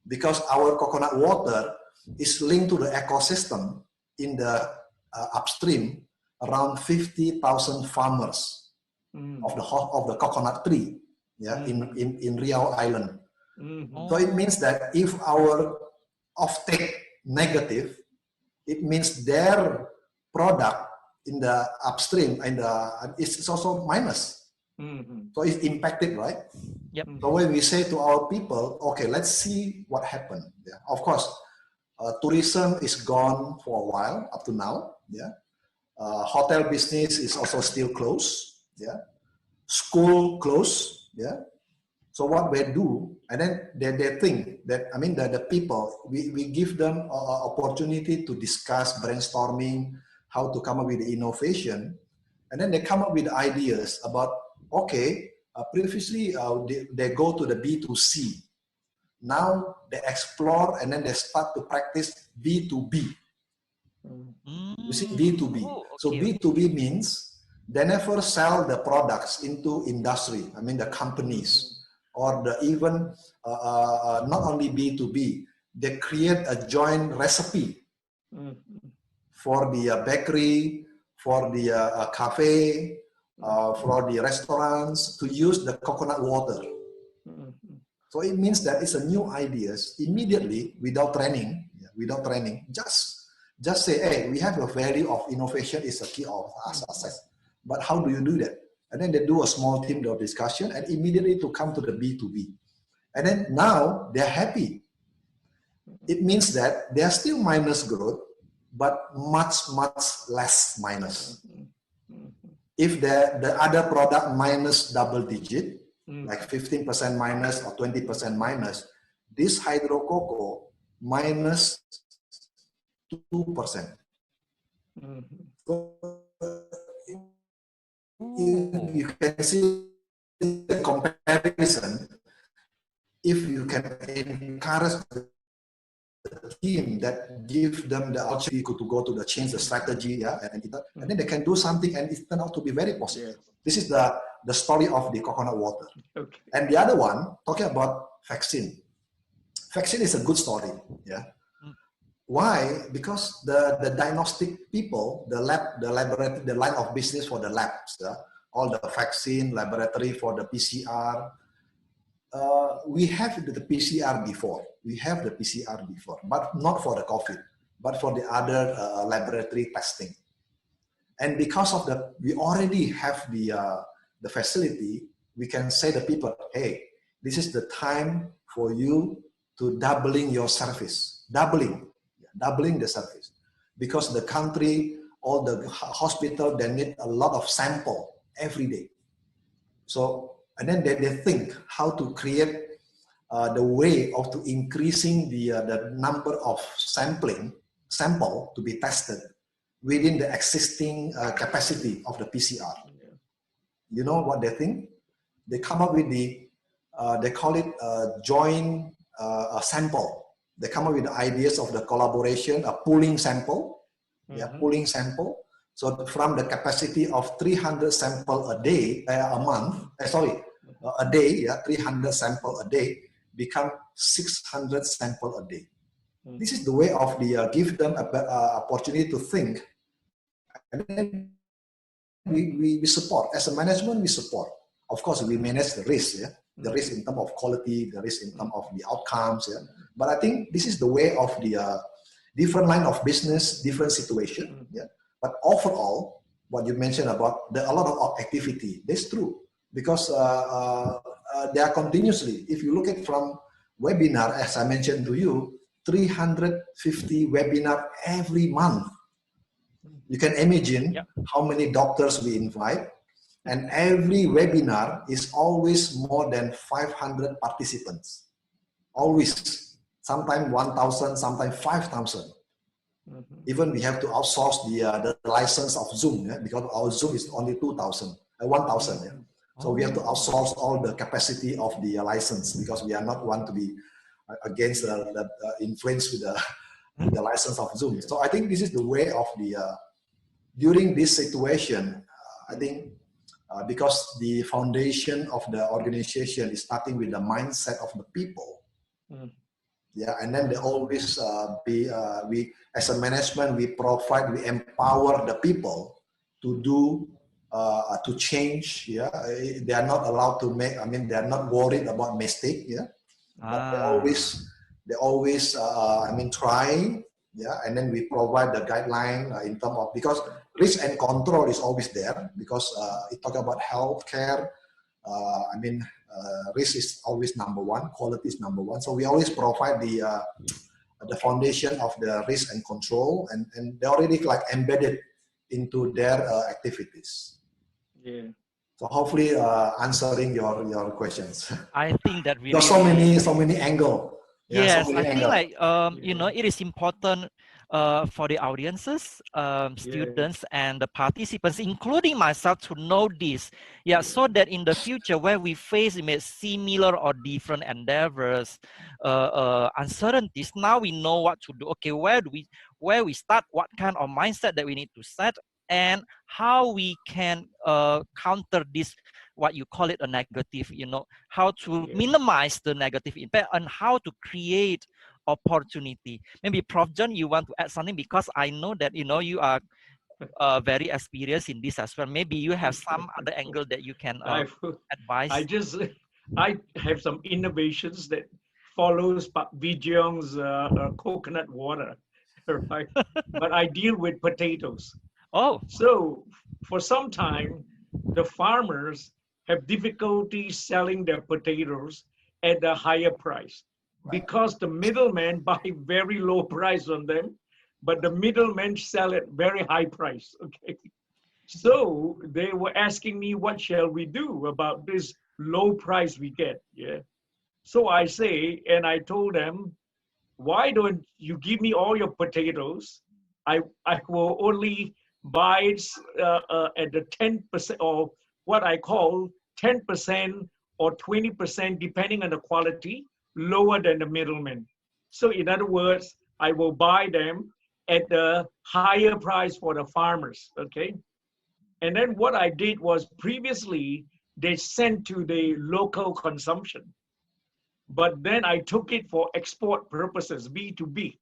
Because our coconut water is linked to the ecosystem in the upstream, around 50,000 farmers of the coconut tree, yeah, in Riau Island. So it means that if our offtake negative, it means their product in the upstream and it's also minus. So it's impacted, right? Yep. So when we say to our people, okay, let's see what happened. Yeah. Of course, tourism is gone for a while up to now. Yeah. Hotel business is also still closed. Yeah. School closed. Yeah. So what they do, and then they think that, I mean, the people, we give them an opportunity to discuss, brainstorming, how to come up with the innovation. And then they come up with ideas about, okay, previously they go to the B2C. Now they explore and then they start to practice B2B. You see, B2B. Oh, okay. So B2B means they never sell the products into industry, I mean the companies. Or even not only B2B, they create a joint recipe for the bakery, for the cafe, for the restaurants to use the coconut water. So it means that it's a new ideas immediately without training, just say, hey, we have a value of innovation is a key of our success. But how do you do that? And then they do a small team of discussion and immediately to come to the B2B. And then now they're happy. It means that they're still minus growth, but much less minus. If the other product minus double digit, like 15% minus or 20% minus, this hydro cocoa minus 2%. So you can see the comparison. If you can encourage the team that give them the opportunity to go to the change the strategy, and then they can do something and it turned out to be very positive. This is the story of the coconut water. Okay. And the other one, talking about vaccine. Vaccine is a good story, yeah. Why? Because the diagnostic people, the laboratory, the line of business for the labs, all the vaccine, laboratory for the PCR, we have the PCR before. But not for the COVID, but for the other laboratory testing. And because of we already have the facility, we can say to people, hey, this is the time for you to doubling your service, doubling the service. Because the country, all the hospital, they need a lot of sample every day. So, and then they think how to create the way of to increasing the number of sample to be tested within the existing capacity of the PCR. You know what they think? They come up with they call it joint sample. They come up with the ideas of the collaboration, a pooling sample, pooling sample. So from the capacity of 300 sample a day, a day, 300 sample a day, become 600 sample a day. This is the way of give them an opportunity to think. And then we support, as a management, we support. Of course, we manage the risk, the risk in terms of quality, the risk in terms of the outcomes. But I think this is the way of the different line of business, different situation. But overall, what you mentioned about a lot of activity, that's true. Because they are continuously, if you look at from webinar, as I mentioned to you, 350 webinar every month. You can imagine how many doctors we invite, and every webinar is always more than 500 participants. Always, sometimes 1,000, sometimes 5,000. Even we have to outsource the license of Zoom, because our Zoom is only 1,000. So we have to outsource all the capacity of the license, because we are not want to be against the influence with the license of Zoom. So I think this is the way of during this situation, I think because the foundation of the organization is starting with the mindset of the people. And then they always we as a management, we empower the people to do, to change. They are not allowed to make, they are not worried about mistake. But they always try. And then we provide the guideline in terms of, because risk and control is always there, because it talk about healthcare. Risk is always number one, quality is number one. So we always provide the foundation of the risk and control, and they already like embedded into their activities. So hopefully answering your questions. I think that really, there's so many angles. Yes, I think like it is important for the audiences, students, and the participants, including myself, to know this. So that in the future, where we face similar or different endeavors, uncertainties, now we know what to do. Okay, where we start? What kind of mindset that we need to set, and how we can counter this, what you call it, a negative, how to minimize the negative impact, and how to create opportunity. Maybe Prof. John, you want to add something, because I know that you are very experienced in this as well. Maybe you have some other angle that you can I advise. I have some innovations that follows Vijay's coconut water, right? But I deal with potatoes. Oh, So for some time, the farmers have difficulty selling their potatoes at a higher price because the middlemen buy very low price on them, but the middlemen sell at very high price. Okay. So they were asking me, what shall we do about this low price we get? Yeah. So I say, and I told them, why don't you give me all your potatoes? I will only buy it at the 10% or what I call 10% or 20%, depending on the quality, lower than the middleman. So in other words, I will buy them at the higher price for the farmers, okay? And then what I did was previously they sent to the local consumption, but then I took it for export purposes, B2B,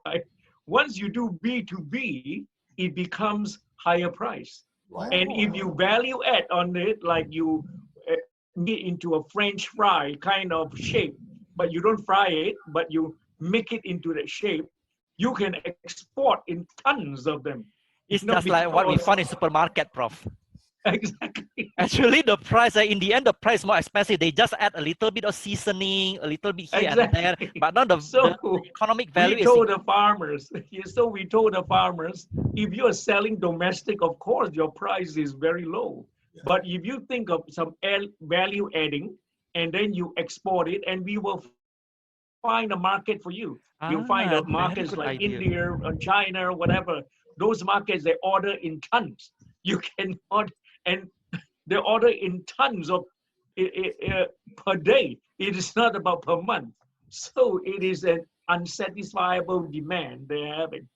right? Once you do B2B, it becomes higher price. Right. And if you value add on it, like you make it into a French fry kind of shape, but you don't fry it, but you make it into that shape, you can export in tons of them. it's just like what we found in supermarket, Prof. Exactly. Actually, the price, in the end, the price is more expensive. They just add a little bit of seasoning, a little bit here and there, but not the economic value. We told the farmers, so we told the farmers, if you are selling domestic, of course, your price is very low. Yeah. But if you think of some value adding, and then you export it, and we will find a market for you. You'll find the markets like idea. India or China, whatever. Those markets, they order in tons. You cannot, and they order in tons of per day. It is not about per month. So it is an unsatisfiable demand they're having.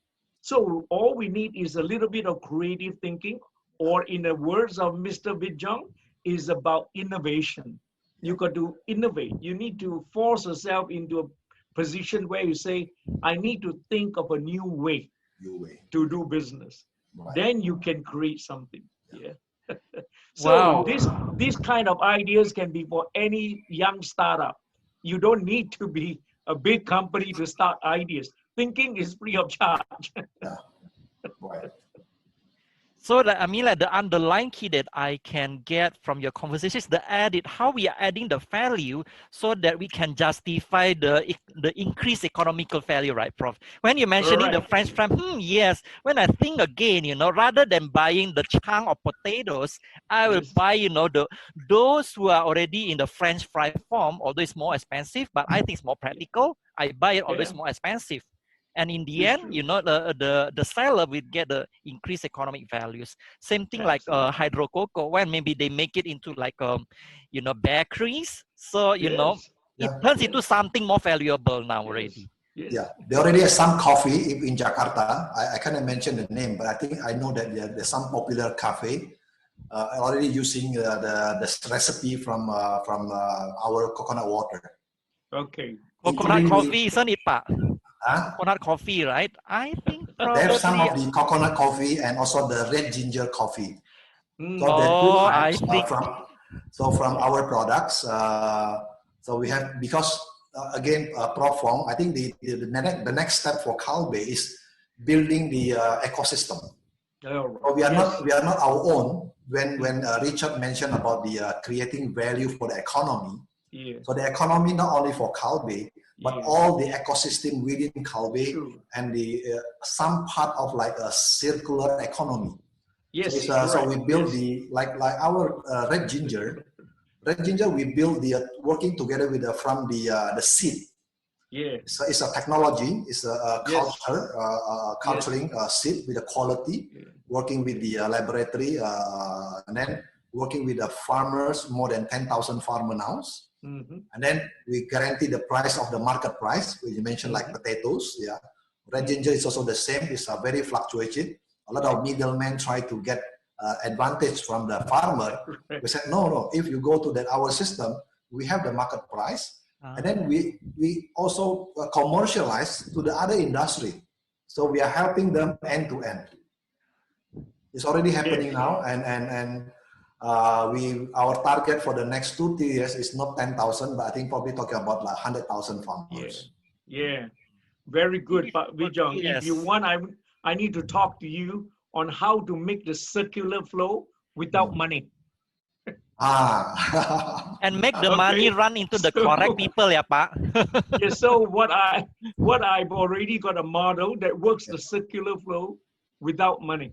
So all we need is a little bit of creative thinking, or in the words of Mr. Vijay, is about innovation. You got to innovate. You need to force yourself into a position where you say, I need to think of a new way to do business. Right. Then you can create something. Yeah. So wow. These kind of ideas can be for any young startup. You don't need to be a big company to start ideas. Thinking is free of charge. Yeah. Right. So that, I mean, like the underlying key that I can get from your conversation is the added, how we are adding the value so that we can justify the increased economical value, right, Prof? When you're mentioning the French fry, yes, when I think again, rather than buying the chunk of potatoes, I will buy, those who are already in the French fry form, although it's more expensive, but I think it's more practical. I buy it, although it's more expensive. And in the end, the seller will get the increased economic values. Same thing like hydrococoa, when maybe they make it into like, bakeries. So, it turns into something more valuable now already. Yes. Yeah, they already have some coffee in Jakarta. I cannot mention the name, but I think I know that there's some popular cafe already using the recipe from our coconut water. Okay. Coconut coffee, isn't it, Pak? Coconut coffee, right? I think they have some of the coconut coffee and also the red ginger coffee. So from our products, so we have, because again, Prof Fong, I think the next step for Kalbe is building the ecosystem. So we are not our own. When Richard mentioned about the creating value for the economy. So the economy not only for Kalbe, but all the ecosystem within Kalbe and the some part of like a circular economy. Yes. So we build the like our red ginger. Red ginger we build the working together with from the seed. Yeah. So it's a technology. It's a culture culturing seed with the quality. Working with the laboratory and then working with the farmers, more than 10,000 farmer now. And then we guarantee the price of the market price, which you mentioned like potatoes. Yeah, red ginger is also the same. It's very fluctuating. A lot of middlemen try to get advantage from the farmer. We said no. If you go to our system, we have the market price, and then we also commercialize to the other industry. So we are helping them end to end. It's already happening now, and our target for the next 2-3 years is not 10,000, but I think probably talking about like 100,000 farmers. Yeah, very good. But Vijong, if you Yes. want, I need to talk to you on how to make the circular flow without money. And make the Okay. money run into the So- correct people, yeah, Pak. Yeah, so what I've already got a model that works the circular flow without money.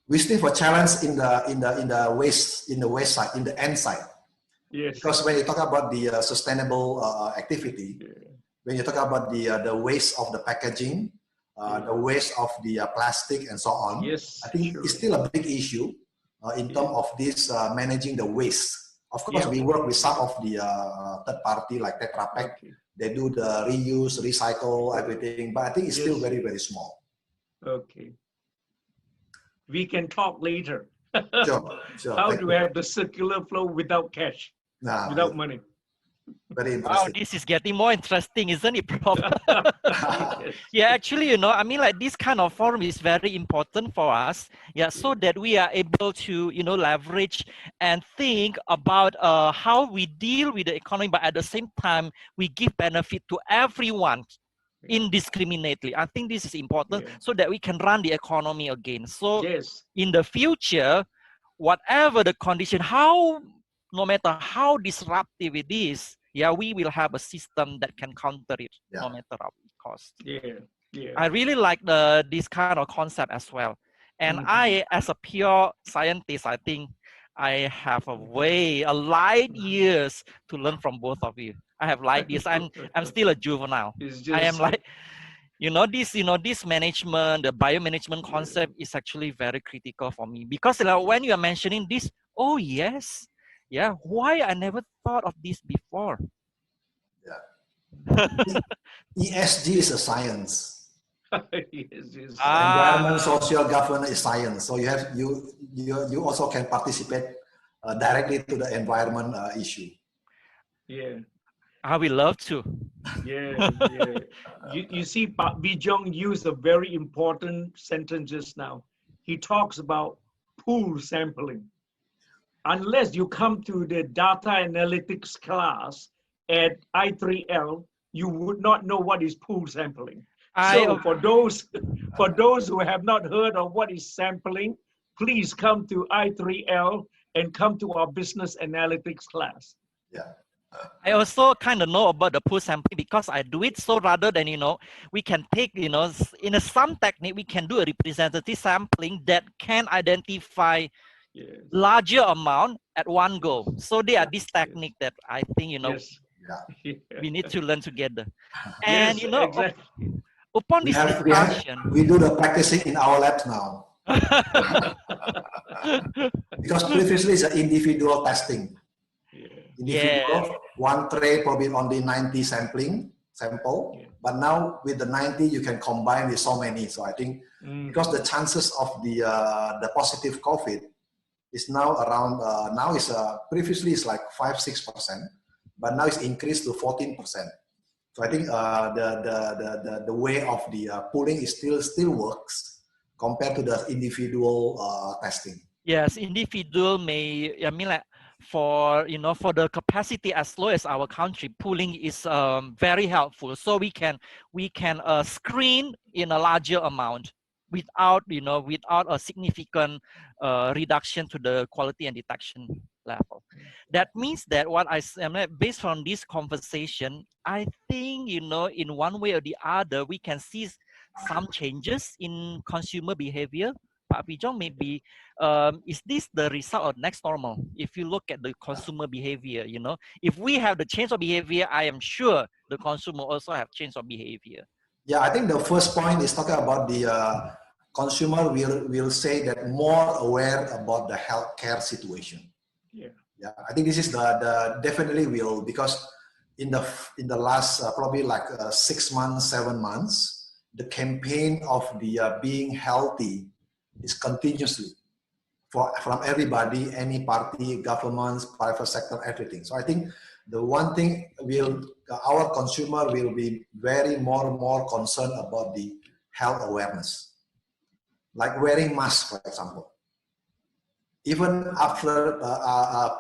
We still have a challenge in the waste side, in the end side. Yes. Because when you talk about the sustainable activity, when you talk about the waste of the packaging, the waste of the plastic and so on, Yes, I think it's still a big issue in terms of this managing the waste. Of course, we work with some of the third party like Tetra Pak. They do the reuse, recycle, everything, but I think it's still very, very small. Okay. We can talk later. Sure. How to have the circular flow without cash, without money. Very Wow, interesting. this is getting more interesting, isn't it, Prof? Yeah, actually, you know, I mean, like this kind of forum is very important for us. Yeah, so that we are able to, you know, leverage and think about how we deal with the economy, but at the same time, we give benefit to everyone indiscriminately. I think this is important so that we can run the economy again. So in the future, whatever the condition, no matter how disruptive it is, we will have a system that can counter it, no matter how it costs. I really like this kind of concept as well. And I, as a pure scientist, I think I have a light years to learn from both of you. I have light years. I'm still a juvenile. I am like, this management, the biomanagement concept is actually very critical for me because when you are mentioning this, oh yes, why I never thought of this before? ESG is a science. Yes. Environment, social governance is science. So you also can participate directly to the environment issue. I will love to. You see, Pak Bijong used a very important sentence just now. He talks about pool sampling. Unless you come to the data analytics class at I3L, you would not know what is pool sampling. So for those who have not heard of what is sampling, please come to I3L and come to our business analytics class. I also kind of know about the pool sampling because I do it. So rather than, we can take, in some technique, we can do a representative sampling that can identify larger amount at one go. So there are this technique that I think, we need to learn together. And, upon this discussion. We do the practicing in our labs now. Because previously it's an individual testing. Individual, one tray probably only 90 sample, but now with the 90 you can combine with so many. So I think because the chances of the positive COVID is now around previously it's like 5-6%, but now it's increased to 14%. So I think the way of the pooling is still works compared to the individual testing. Yes, individual for the capacity as low as our country, pooling is very helpful. So we can screen in a larger amount without a significant reduction to the quality and detection level. That means that based on this conversation, I think in one way or the other we can see some changes in consumer behavior. Pak Bijong, maybe is this the result of next normal? If you look at the consumer behavior, if we have the change of behavior, I am sure the consumer also have change of behavior. Yeah, I think the first point is talking about the consumer will say that more aware about the healthcare situation. I think this is the definitely will, because in the last probably like 6 months, 7 months, the campaign of the being healthy is continuously from everybody, any party, governments, private sector, everything. So I think the one thing our consumer will be very more concerned about the health awareness, like wearing masks, for example. even after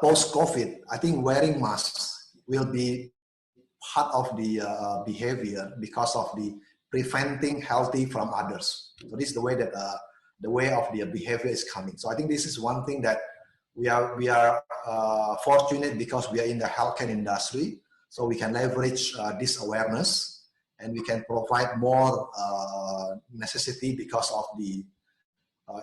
post-COVID, I think wearing masks will be part of the behavior because of the preventing healthy from others. So this is the way that the way of the behavior is coming. So I think this is one thing that we are fortunate because we are in the healthcare industry, so we can leverage this awareness and we can provide more necessity because of the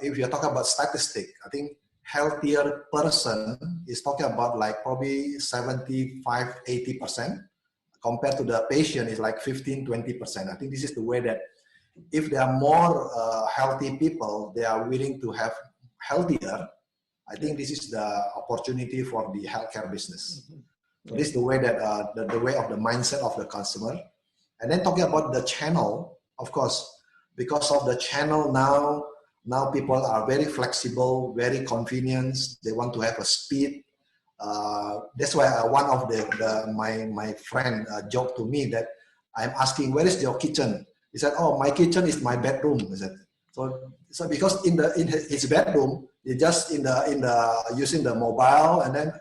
if you're talking about statistic, I think healthier person is talking about like probably 75–80% compared to the patient is like 15–20%. I think this is the way that if there are more healthy people, they are willing to have healthier. I think this is the opportunity for the healthcare business. So this is the way that the way of the mindset of the customer. And then talking about the channel, of course, because of the channel now people are very flexible, very convenient. They want to have a speed. That's why one of my friend joked to me that I'm asking, where is your kitchen? He said, oh, my kitchen is my bedroom. He said, so because in his bedroom, he just using the mobile, and then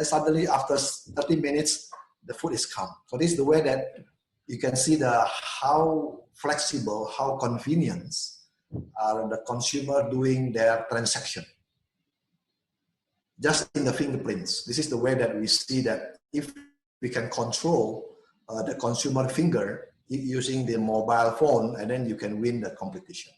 suddenly after 30 minutes, the food is come. So this is the way that you can see how flexible, how convenient the consumer doing their transaction. Just in the fingerprints. This is the way that we see that if we can control the consumer finger using the mobile phone, and then you can win the competition.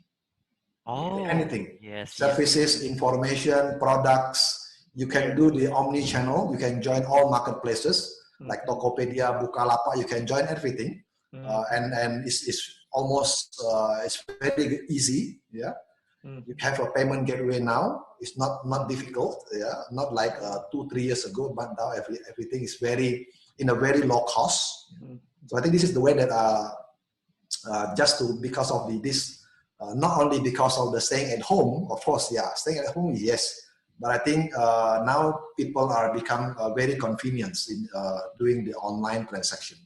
Oh, anything. yes. Services, information, products. You can do the omni-channel. You can join all marketplaces like Tokopedia, Bukalapak. You can join everything, and it's almost it's very easy. Yeah. You have a payment gateway now. It's not difficult. Yeah, not like 2-3 years ago, but now everything is in a very low cost. So I think this is the way that because of this, not only because of the staying at home, of course, yeah, staying at home, yes, but I think now people are become very convenient in doing the online transaction.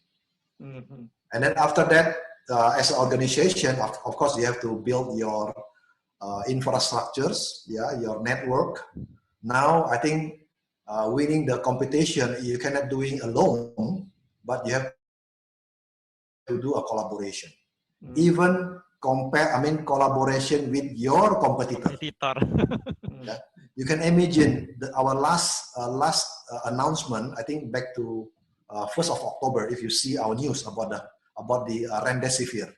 And then after that, as an organization, of course, you have to build your infrastructures, yeah, your network. Now, I think winning the competition, you cannot do it alone, but you have to do a collaboration. Even collaboration with your competitor. Yeah. You can imagine our last announcement, I think back to 1st of October, if you see our news about the remdesivir.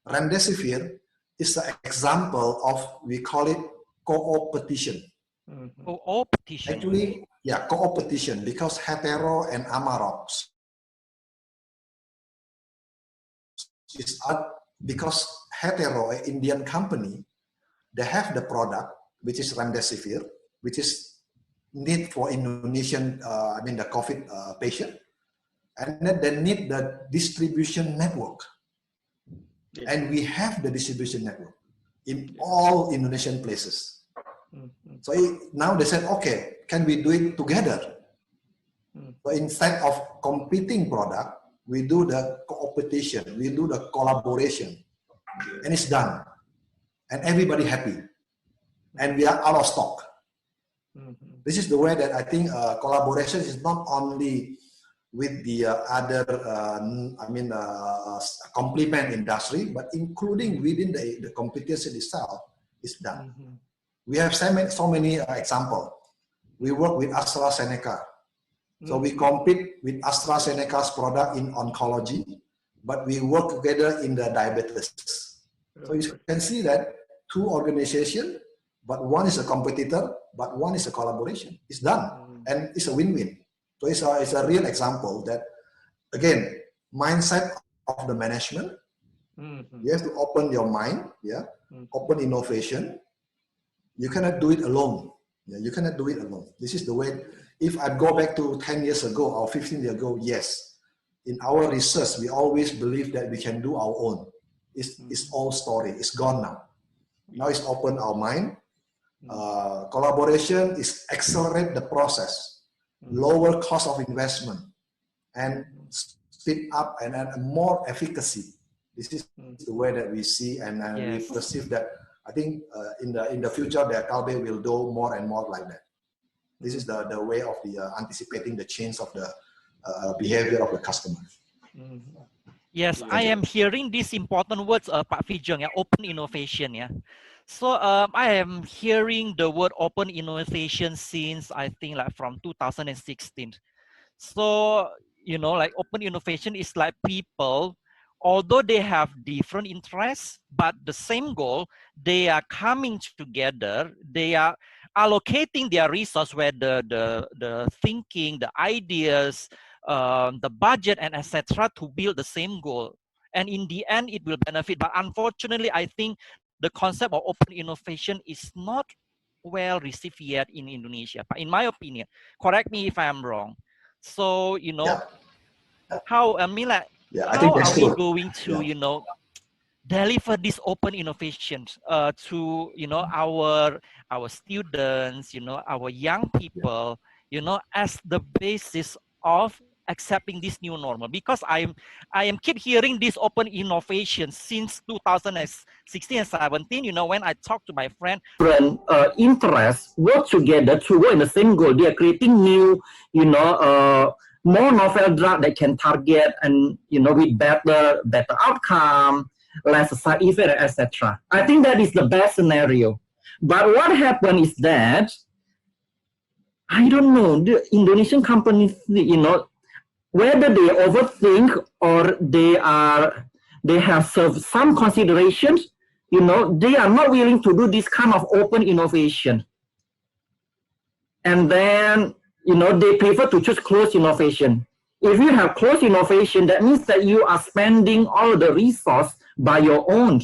Remdesivir is an example of, we call it co-opetition. Co-opetition. Actually, yeah, co-opetition, because Hetero and Amarox is because Hetero, an Indian company, they have the product, which is remdesivir, which is need for Indonesian, the COVID patient, and then they need the distribution network. And we have the distribution network in all Indonesian places. So now they said, okay, can we do it together? So instead of competing product, we do the co-opetition, we do the collaboration, and it's done. And everybody happy. And we are out of stock. This is the way that I think collaboration is not only with the other, complement industry, but including within the competition itself is done. We have so many examples. We work with AstraZeneca. So we compete with AstraZeneca's product in oncology, but we work together in the diabetes. So you can see that two organizations, but one is a competitor, but one is a collaboration. It's done, and it's a win-win. So it's a real example that, again, mindset of the management. You have to open your mind, yeah, open innovation. You cannot do it alone. Yeah, you cannot do it alone. This is the way. If I go back to 10 years ago or 15 years ago, yes, in our research, we always believe that we can do our own. It's all story. It's gone now. Now it's open our mind. Collaboration is accelerate the process, lower cost of investment, and speed up and more efficacy. This is the way that we see and we perceive that I think in the future, the Kalbe will do more and more like that. This is the way of the anticipating the change of the behavior of the customer. Yes, I am hearing these important words, Pak Fijong, yeah, open innovation. Yeah. So I am hearing the word open innovation since I think like from 2016. So, you know, like open innovation is like people, although they have different interests, but the same goal, they are coming together, they are allocating their resource where the thinking, the ideas, the budget and etc. to build the same goal. And in the end, it will benefit. But unfortunately, I think the concept of open innovation is not well received yet in Indonesia. But in my opinion, correct me if I am wrong. So, you know, how, I mean, like, I think how that's are we true. going to, you know, deliver this open innovations to, you know, our students, you know, our young people, you know, as the basis of accepting this new normal? Because I am keep hearing this open innovation since 2016 and 17, you know, when I talk to my friend, different interests work together to work in the same goal. They are creating new, you know, more novel drug that can target and, you know, with better outcome, less side effect, etc. I think that is the best scenario. But what happened is that, I don't know, the Indonesian companies, you know, whether they overthink or they have some considerations, you know, they are not willing to do this kind of open innovation. And then, you know, they prefer to choose closed innovation. If you have closed innovation, that means that you are spending all the resource by your own.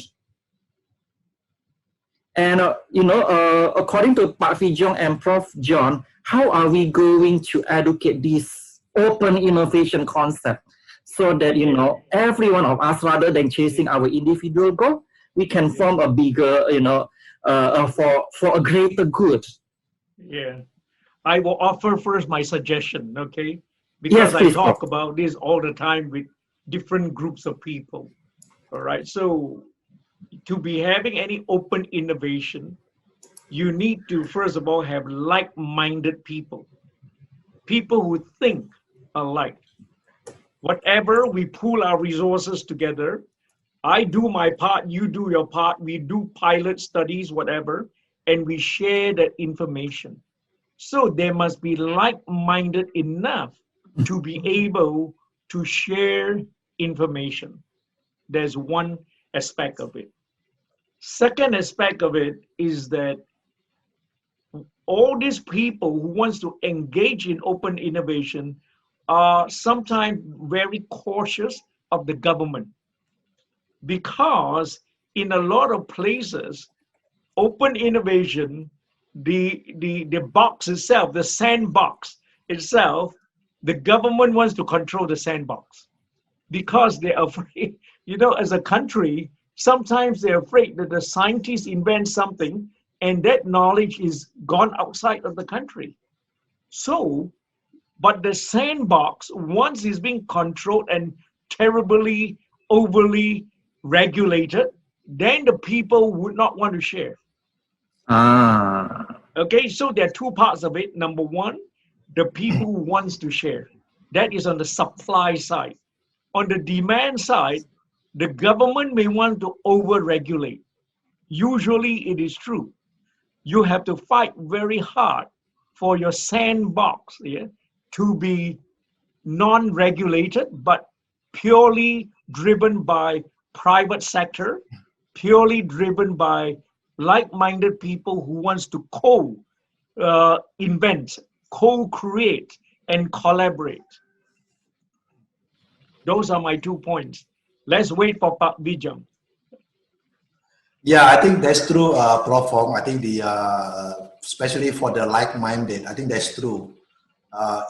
And, you know, according to Pak Fijong and Prof. John, how are we going to educate this open innovation concept so that, you know, every one of us, rather than chasing our individual goal, we can form a bigger, you know, for a greater good? Yeah. I will offer first my suggestion, okay? Because I talk about this all the time with different groups of people. All right. So to be having any open innovation, you need to, first of all, have like-minded people, people who think alike. Whatever, we pool our resources together. I do my part, you do your part, we do pilot studies, whatever, and we share that information. So there must be like-minded enough to be able to share information. There's one aspect of it. Second aspect of it is that all these people who wants to engage in open innovation are sometimes very cautious of the government, because in a lot of places, open innovation, the box itself, the sandbox itself, the government wants to control the sandbox because they're afraid, you know, as a country, sometimes they're afraid that the scientists invent something and that knowledge is gone outside of the country. So, but the sandbox, once it's being controlled and terribly, overly regulated, then the people would not want to share. Okay, so there are two parts of it. Number one, the people who wants to share. That is on the supply side. On the demand side, the government may want to over-regulate. Usually it is true. You have to fight very hard for your sandbox, yeah, to be non-regulated, but purely driven by private sector, purely driven by like-minded people who wants to co-invent, co-create, and collaborate. Those are my 2 points. Let's wait for Pak Bijam. Yeah, I think that's true, Prof. Hong. I think especially for the like-minded, I think that's true.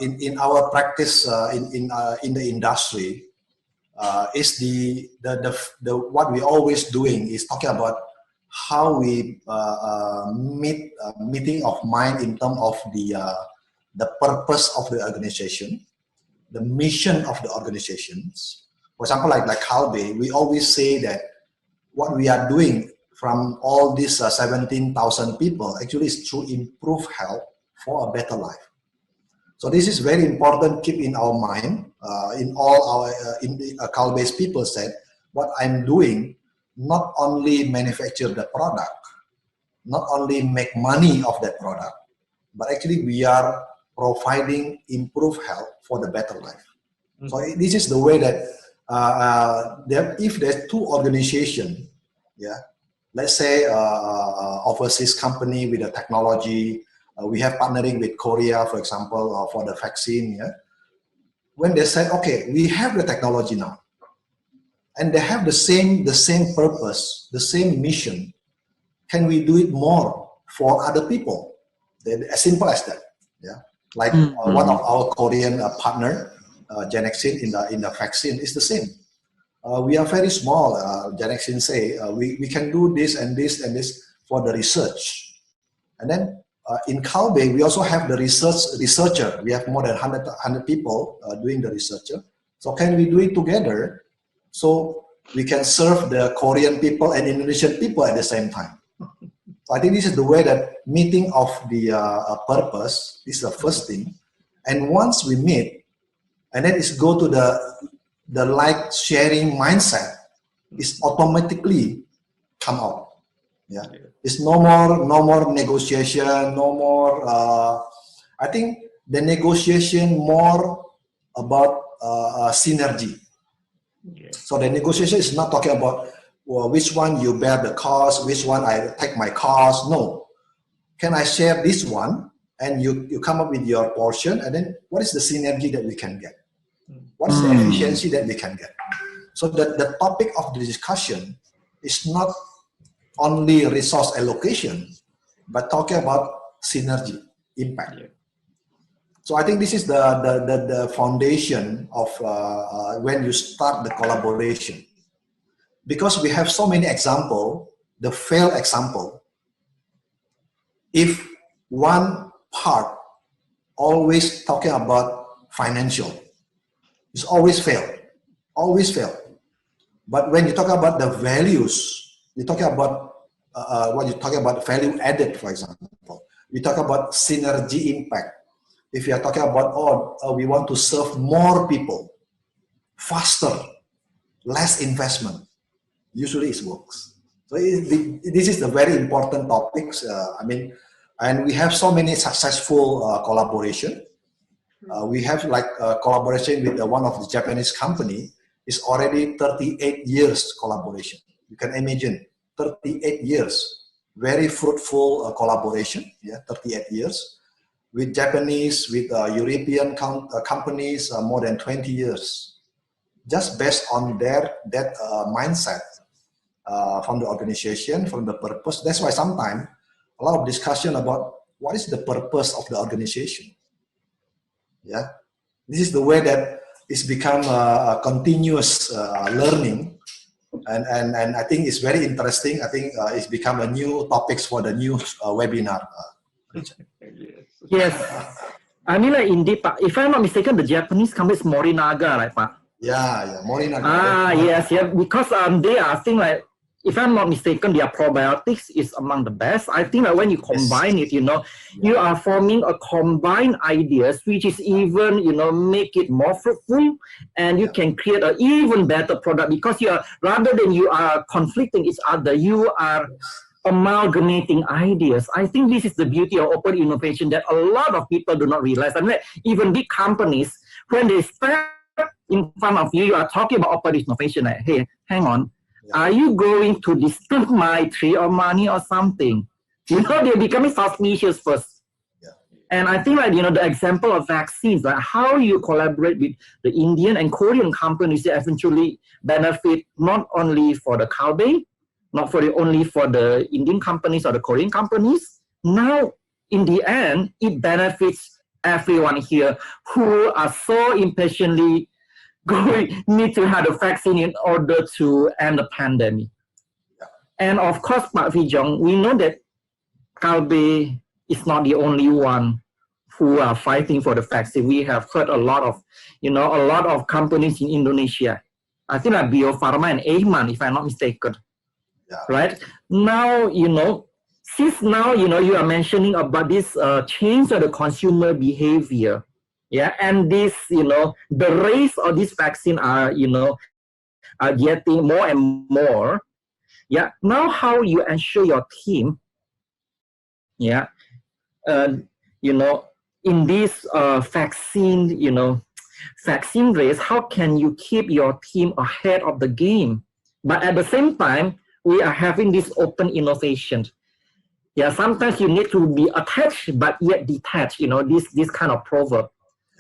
In our practice in the industry, is the what we always doing is talking about how we meeting of mind in terms of the purpose of the organization, the mission of the organizations. For example, like Kalbe, we always say that what we are doing from all these 17,000 people actually is to improve health for a better life. So this is very important. Keep in our mind. In all our Kalbe's people said, what I'm doing, not only manufacture the product, not only make money of that product, but actually we are providing improved health for the better life. Mm-hmm. So this is the way that if there's two organizations, yeah, let's say overseas company with the technology, we have partnering with Korea, for example, for the vaccine. Yeah, when they said, okay, we have the technology now, and they have the same purpose, the same mission. Can we do it more for other people? As simple as that. Yeah, like one of our Korean partner, Genexin in the vaccine is the same. We are very small. Genexin say we can do this and this and this for the research, and then in Kalbe we also have the researcher. We have more than 100 people doing the researcher. So can we do it together so we can serve the Korean people and Indonesian people at the same time? So I think this is the way that meeting of the purpose is the first thing, and once we meet, and then it's go to the like sharing mindset, is automatically come out. Yeah, it's no more negotiation, no more. I think the negotiation more about synergy. Yeah. So the negotiation is not talking about, well, which one you bear the cost, which one I take my cost. No, can I share this one, and you come up with your portion, and then what is the synergy that we can get? What is the efficiency that we can get? So the topic of the discussion is not only resource allocation, but talking about synergy, impact. Yeah. So I think this is the foundation of when you start the collaboration. Because we have so many examples, the failed example, if one part always talking about financial, it's always fail, always fail. But when you talk about the values, you talk about what you talk about value added, for example. We talk about synergy impact. If you are talking about, we want to serve more people, faster, less investment, usually it works. So this is the very important topics. I mean, and we have so many successful collaboration. We have like collaboration with one of the Japanese company. It's already 38 years collaboration. You can imagine 38 years, very fruitful collaboration. Yeah, 38 years with Japanese, with European companies, more than 20 years, just based on that mindset from the organization, from the purpose. That's why sometimes a lot of discussion about what is the purpose of the organization. Yeah, this is the way that it's become a continuous learning, and I think it's very interesting. I think it's become a new topics for the new webinar. Yes, I mean, like indeed, if I'm not mistaken, the Japanese company is Morinaga, right, Pa? Yeah, Morinaga. Yes, yeah, because they are, I think, like, if I'm not mistaken, their probiotics is among the best. I think that when you combine it, you are forming a combined ideas, which is even, make it more fruitful, and you can create an even better product, because you are, rather than you are conflicting each other, you are amalgamating ideas. I think this is the beauty of open innovation that a lot of people do not realize. I mean, even big companies, when they start in front of you, you are talking about open innovation, like, hey, hang on. Are you going to disturb my tree or money or something? They're becoming suspicious first. Yeah. And I think, like, the example of vaccines, like how you collaborate with the Indian and Korean companies that eventually benefit not only for the Kalbe, not only for the Indian companies or the Korean companies. Now, in the end, it benefits everyone here who are so impatiently need to have a vaccine in order to end the pandemic. Yeah. And of course, Pak Vijong, we know that Kalbe is not the only one who are fighting for the vaccine. We have heard a lot of companies in Indonesia. I think like Bio Farma and Aiman, if I'm not mistaken. right? Now, since now, you are mentioning about this change of the consumer behavior, yeah, and this, the race of this vaccine are, are getting more and more, yeah. Now, how you ensure your team, yeah, in this vaccine, vaccine race, how can you keep your team ahead of the game? But at the same time, we are having this open innovation. Yeah, sometimes you need to be attached but yet detached, this kind of proverb.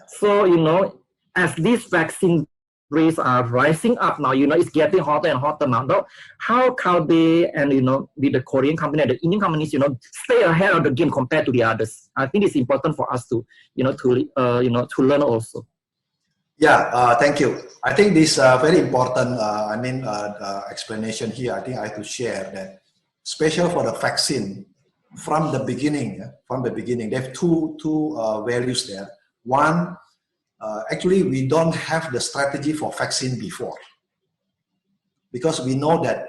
So, as this vaccine rates are rising up now, it's getting hotter and hotter now. How Kalbe and, with the Korean company and the Indian companies, stay ahead of the game compared to the others? I think it's important for us to, to learn also. Yeah, thank you. I think this very important, explanation here. I think I have to share that, especially for the vaccine, from the beginning, they have two values there. One, actually, we don't have the strategy for vaccine before, because we know that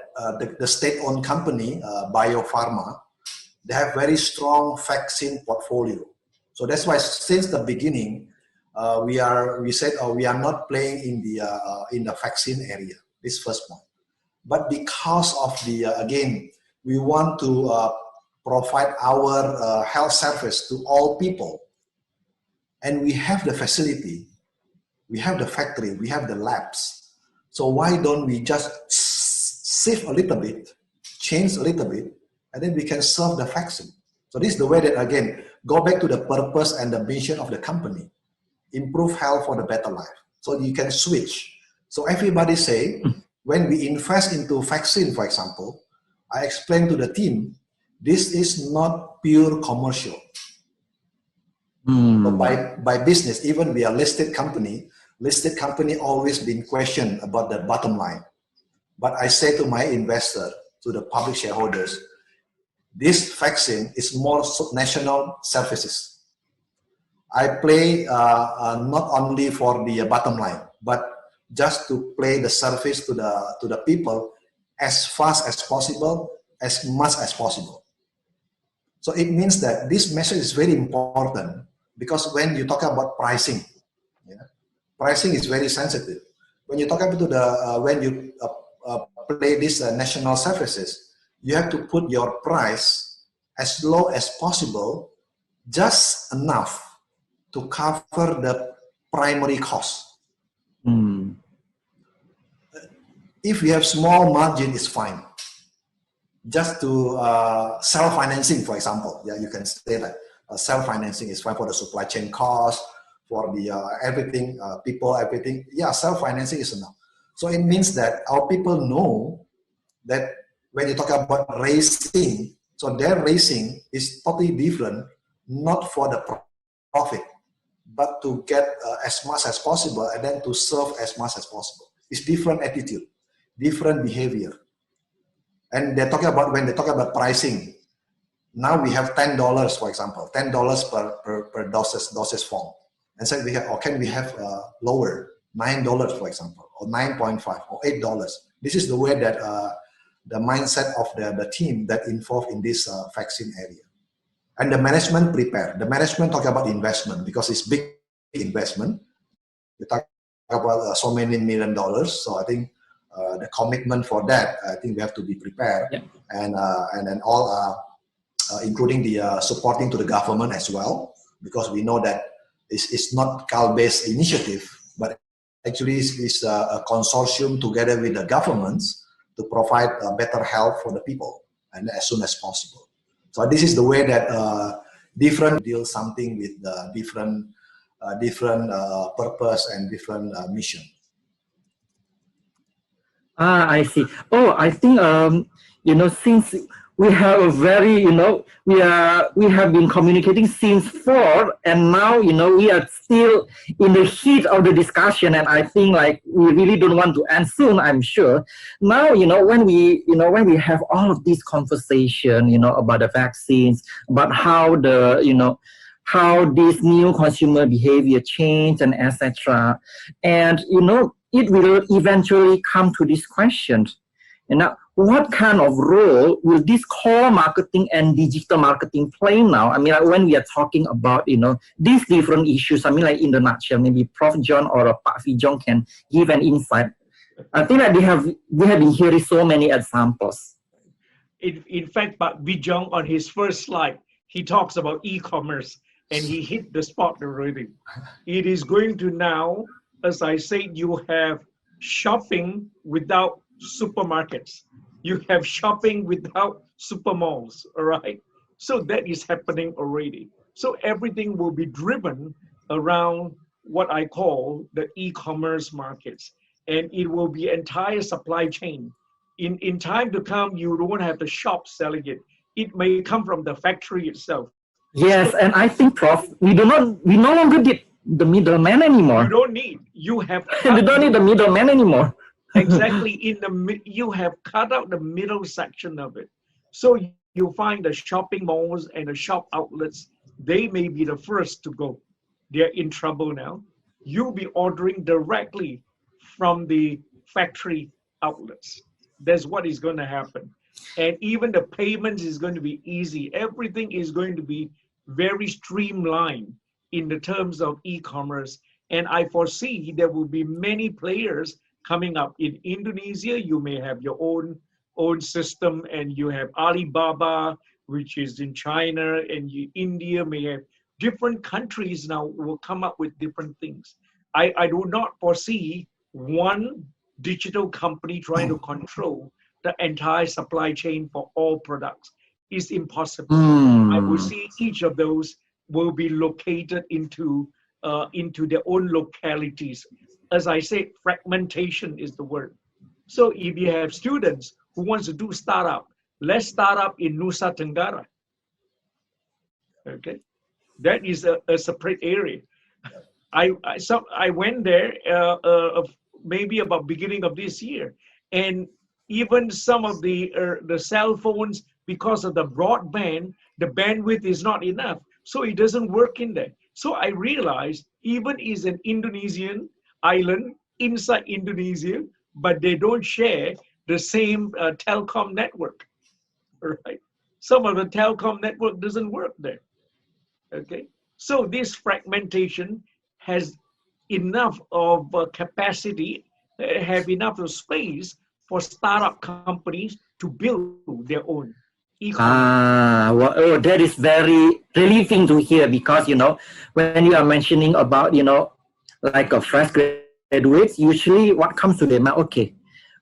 the state-owned company, Biofarma, they have very strong vaccine portfolio. So that's why since the beginning, we said we are not playing in the vaccine area. This first point. But because of the again, we want to provide our health service to all people, and we have the facility, we have the factory, we have the labs. So why don't we just shift a little bit, change a little bit, and then we can serve the vaccine. So this is the way that, again, go back to the purpose and the mission of the company. Improve health for the better life. So you can switch. So everybody say, when we invest into vaccine, for example, I explain to the team, this is not pure commercial. So by business, even we are listed company always been questioned about the bottom line. But I say to my investor, to the public shareholders, this vaccine is more national services. I play not only for the bottom line, but just to play the service to the people as fast as possible, as much as possible. So it means that this message is very important, because when you talk about pricing, pricing is very sensitive. When you talk about when you play these national services, you have to put your price as low as possible, just enough to cover the primary cost. If you have small margin, it's fine. Just to self-financing, for example, yeah, you can say that self-financing is fine for the supply chain cost, for the everything, people, everything. Yeah, self-financing is enough. So it means that our people know that when you talk about racing, so their racing is totally different, not for the profit, but to get as much as possible and then to serve as much as possible. It's different attitude, different behavior. And they're talking about, when they talk about pricing, now we have $10, for example, $10 per doses form. And so we have, or can we have lower, $9, for example, or 9.5 or $8? This is the way that the mindset of the team that involved in this vaccine area. And the management prepare. The management talk about investment, because it's big investment. We talk about so many $1 million. So I think the commitment for that, I think we have to be prepared. Yeah. And then all, including the supporting to the government as well, because we know that it's not Kalbe's initiative, but actually it's a consortium together with the governments to provide better health for the people, and as soon as possible. So this is the way that different deal something with the different purpose and different mission. I see. Oh, I think since we have a very we have been communicating since 4, and now we are still in the heat of the discussion, and I think like we really don't want to end soon, I'm sure. Now when we have all of this conversation about the vaccines, about how the how this new consumer behavior change and etc., and it will eventually come to this question, And now, what kind of role will this core marketing and digital marketing play now? I mean, like when we are talking about, these different issues, I mean, like in the nutshell, maybe Prof. John or Pak Fijong can give an insight. I think that we have been hearing so many examples. In fact, Pak Vijong on his first slide, he talks about e-commerce and he hit the spot already. It is going to now, as I said, you have shopping without supermarkets. You have shopping without supermalls, all right? So that is happening already. So everything will be driven around what I call the e-commerce markets. And it will be entire supply chain. In time to come, you don't have the shop selling it. It may come from the factory itself. Yes, so, and I think, Prof, we no longer need the middleman anymore. You don't need. You have. We don't need the middleman anymore. Exactly. You have cut out the middle section of it. So you find the shopping malls and the shop outlets. They may be the first to go. They're in trouble now. You'll be ordering directly from the factory outlets. That's what is going to happen. And even the payments is going to be easy. Everything is going to be very streamlined in the terms of e-commerce. And I foresee there will be many players coming up. In Indonesia, you may have your own system, and you have Alibaba, which is in China, and India may have different countries now will come up with different things. I do not foresee one digital company trying to control the entire supply chain for all products. Is impossible. I will see each of those will be located into their own localities. As I say, fragmentation is the word. So if you have students who wants to do startup, let's start up in Nusa Tenggara. Okay, that is a separate area. I went there maybe about beginning of this year, and even some of the cell phones, because of the broadband, the bandwidth is not enough, so it doesn't work in there. So I realized even is an Indonesian island inside Indonesia, but they don't share the same telecom network, right? Some of the telecom network doesn't work there. Okay, so this fragmentation has enough of capacity, have enough of space for startup companies to build their own e-commerce. Well, that is very relieving to hear, because when you are mentioning about like a fresh graduates, usually what comes to their mind, okay,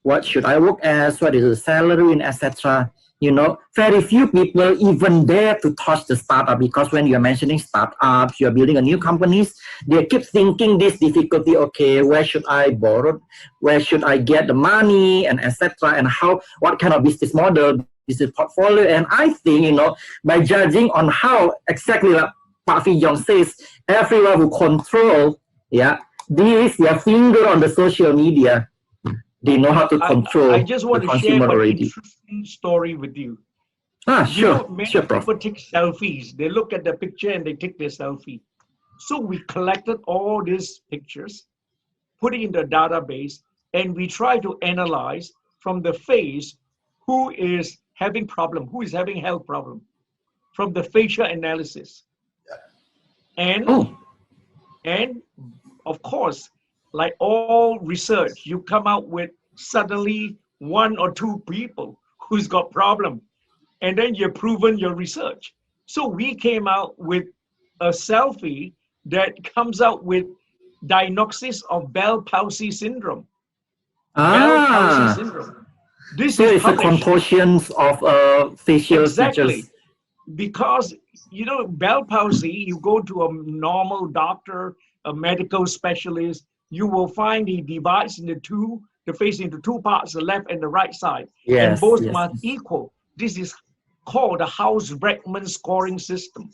what should I work as, what is the salary, and etc. Very few people even dare to touch the startup, because when you're mentioning startups, you're building a new companies, they keep thinking this difficulty, okay, where should I borrow, where should I get the money, and etc. and what kind of business model, business portfolio. And I think, by judging on how exactly like Pak Fijong says, everyone will control, this, their finger on the social media. They know how to control. I just want the to share consumer one already. interesting story with you. Sure. Many Sure, Prof. people take selfies. They look at the picture and they take their selfie. So we collected all these pictures, put it in the database, and we try to analyze from the face who is having problem, who is having health problem, from the facial analysis. And of course, like all research, you come out with suddenly one or two people who's got problem, and then you've proven your research. So we came out with a selfie that comes out with diagnosis of Bell palsy syndrome. Bell palsy syndrome. This so is it's published. a contortions of facial features. Because Bell palsy, you go to a normal doctor, a medical specialist, you will find he divides the face into two parts, the left and the right side. And both must equal. This is called the House-Bregman scoring system.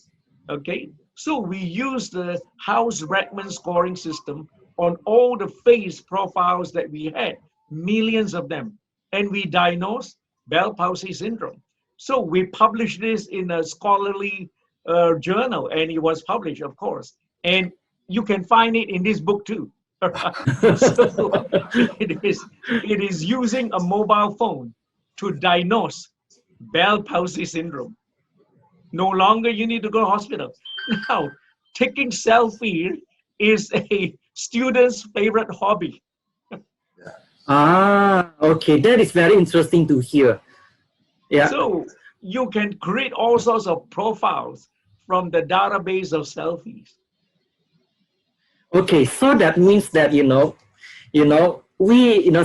Okay, so we use the House-Bregman scoring system on all the face profiles that we had, millions of them, and we diagnosed Bell palsy syndrome. So we published this in a scholarly journal, and it was published, of course. And you can find it in this book too. So it is using a mobile phone. to diagnose Bell palsy syndrome. No longer you need to go to hospital. Now, taking selfie is a student's favorite hobby. Ah, okay, that is very interesting to hear. Yeah. So you can create all sorts of profiles from the database of selfies. Okay, so that means that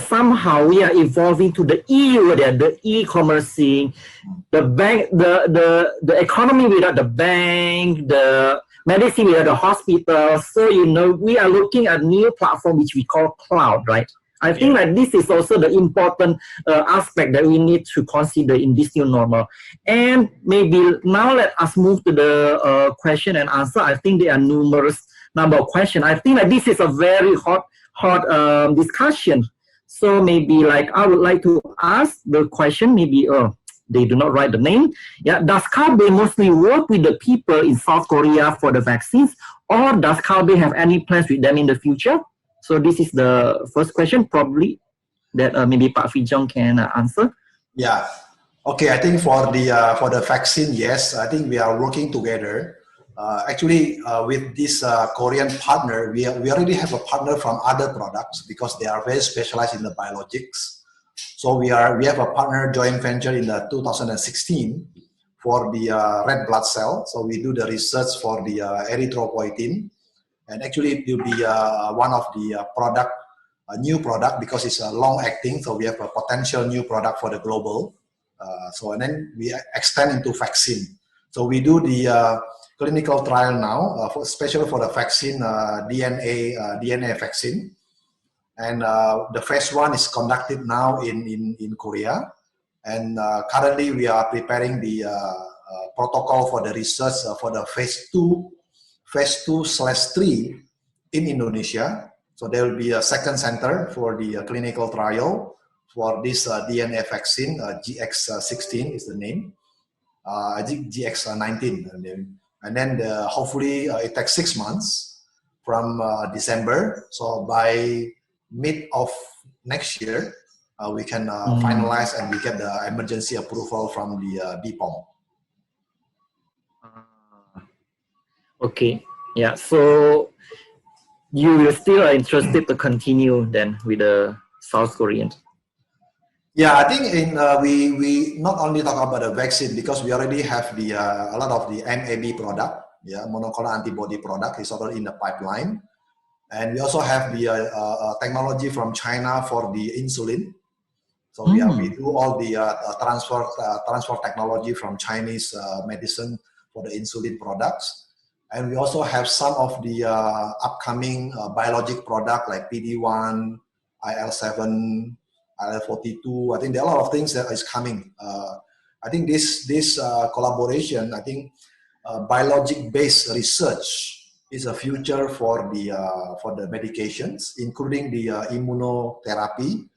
somehow we are evolving to the era, the e-commercing, the bank, the economy without the bank, the medicine without the hospital. So we are looking at new platform which we call cloud, right? I think that this is also the important aspect that we need to consider in this new normal. And maybe now let us move to the question and answer. I think there are numerous number of questions. I think that this is a very hot discussion. So maybe like I would like to ask the question, maybe they do not write the name. Yeah, does Kalbe mostly work with the people in South Korea for the vaccines, or does Kalbe have any plans with them in the future? So this is the first question, probably that maybe Pak Fijong can answer. Yeah. Okay. I think for the vaccine, yes, I think we are working together. Actually, with this Korean partner, we already have a partner from other products because they are very specialized in the biologics. So we have a partner joint venture in the 2016 for the red blood cell. So we do the research for the erythropoietin. And actually, it will be one of the a new product because it's a long-acting. So we have a potential new product for the global. And then we extend into vaccine. So we do the clinical trial now, especially for the vaccine, DNA vaccine. And the phase 1 is conducted now in Korea. And currently, we are preparing the protocol for the research for the phase 2/3 in Indonesia. So there will be a second center for the clinical trial for this DNA vaccine. GX16 is the name. I think GX19. And then hopefully it takes 6 months from December. So by mid of next year, we can finalize and we get the emergency approval from the BPOM. Okay, yeah, so you still are interested to continue then with the South Koreans? Yeah, I think we not only talk about the vaccine because we already have the a lot of the MAB product, monoclonal antibody product is already in the pipeline, and we also have the technology from China for the insulin. So we do all the transfer technology from Chinese medicine for the insulin products. And we also have some of the upcoming biologic product like PD-1, IL-7, IL-42. I think there are a lot of things that is coming. I think this collaboration, I think biologic-based research is a future for the medications, including the immunotherapy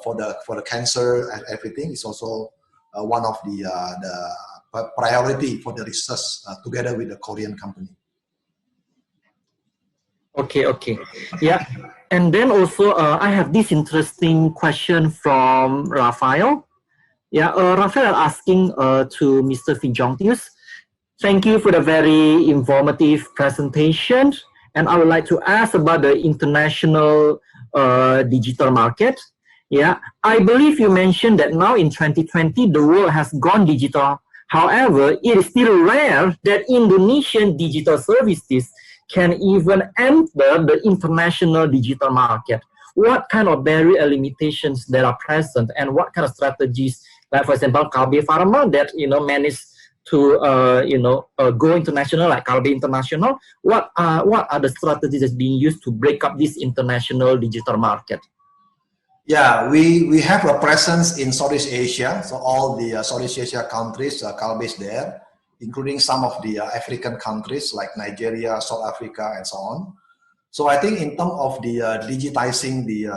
for the cancer and everything. Is also one of the priority for the research together with the Korean company. Okay, yeah. And then also I have this interesting question from Raphael. Yeah, Raphael asking to Mr. Fijongtius. Thank you for the very informative presentation. And I would like to ask about the international digital market. Yeah, I believe you mentioned that now in 2020, the world has gone digital. However, it is still rare that Indonesian digital services can even enter the international digital market. What kind of barrier and limitations that are present, and what kind of strategies, like for example, Kalbe Farma that managed to go international, like Kalbe International? What are the strategies that's being used to break up this international digital market? Yeah, we have a presence in Southeast Asia. So all the Southeast Asia countries, Kalbe is there, including some of the African countries like Nigeria, South Africa, and so on. So I think in terms of the digitizing the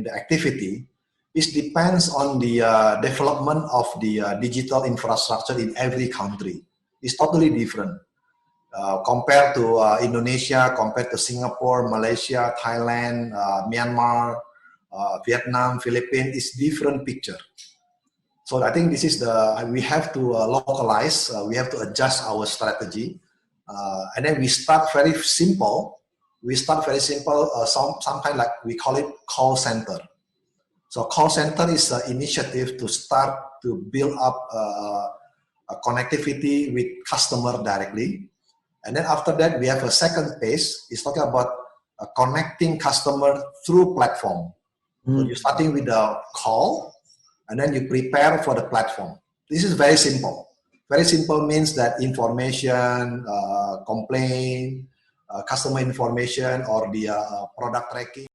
activity, it depends on the development of the digital infrastructure in every country. It's totally different compared to Indonesia, compared to Singapore, Malaysia, Thailand, Myanmar, Vietnam, Philippines. It's different picture. So I think this is we have to localize, we have to adjust our strategy. And then we start very simple. Sometimes like we call it call center. So call center is an initiative to start to build up a connectivity with customer directly. And then after that, we have a second phase. It's talking about connecting customer through platform. So you're starting with the call, and then you prepare for the platform. This is very simple. Very simple means that information, complaint, customer information, or the product tracking.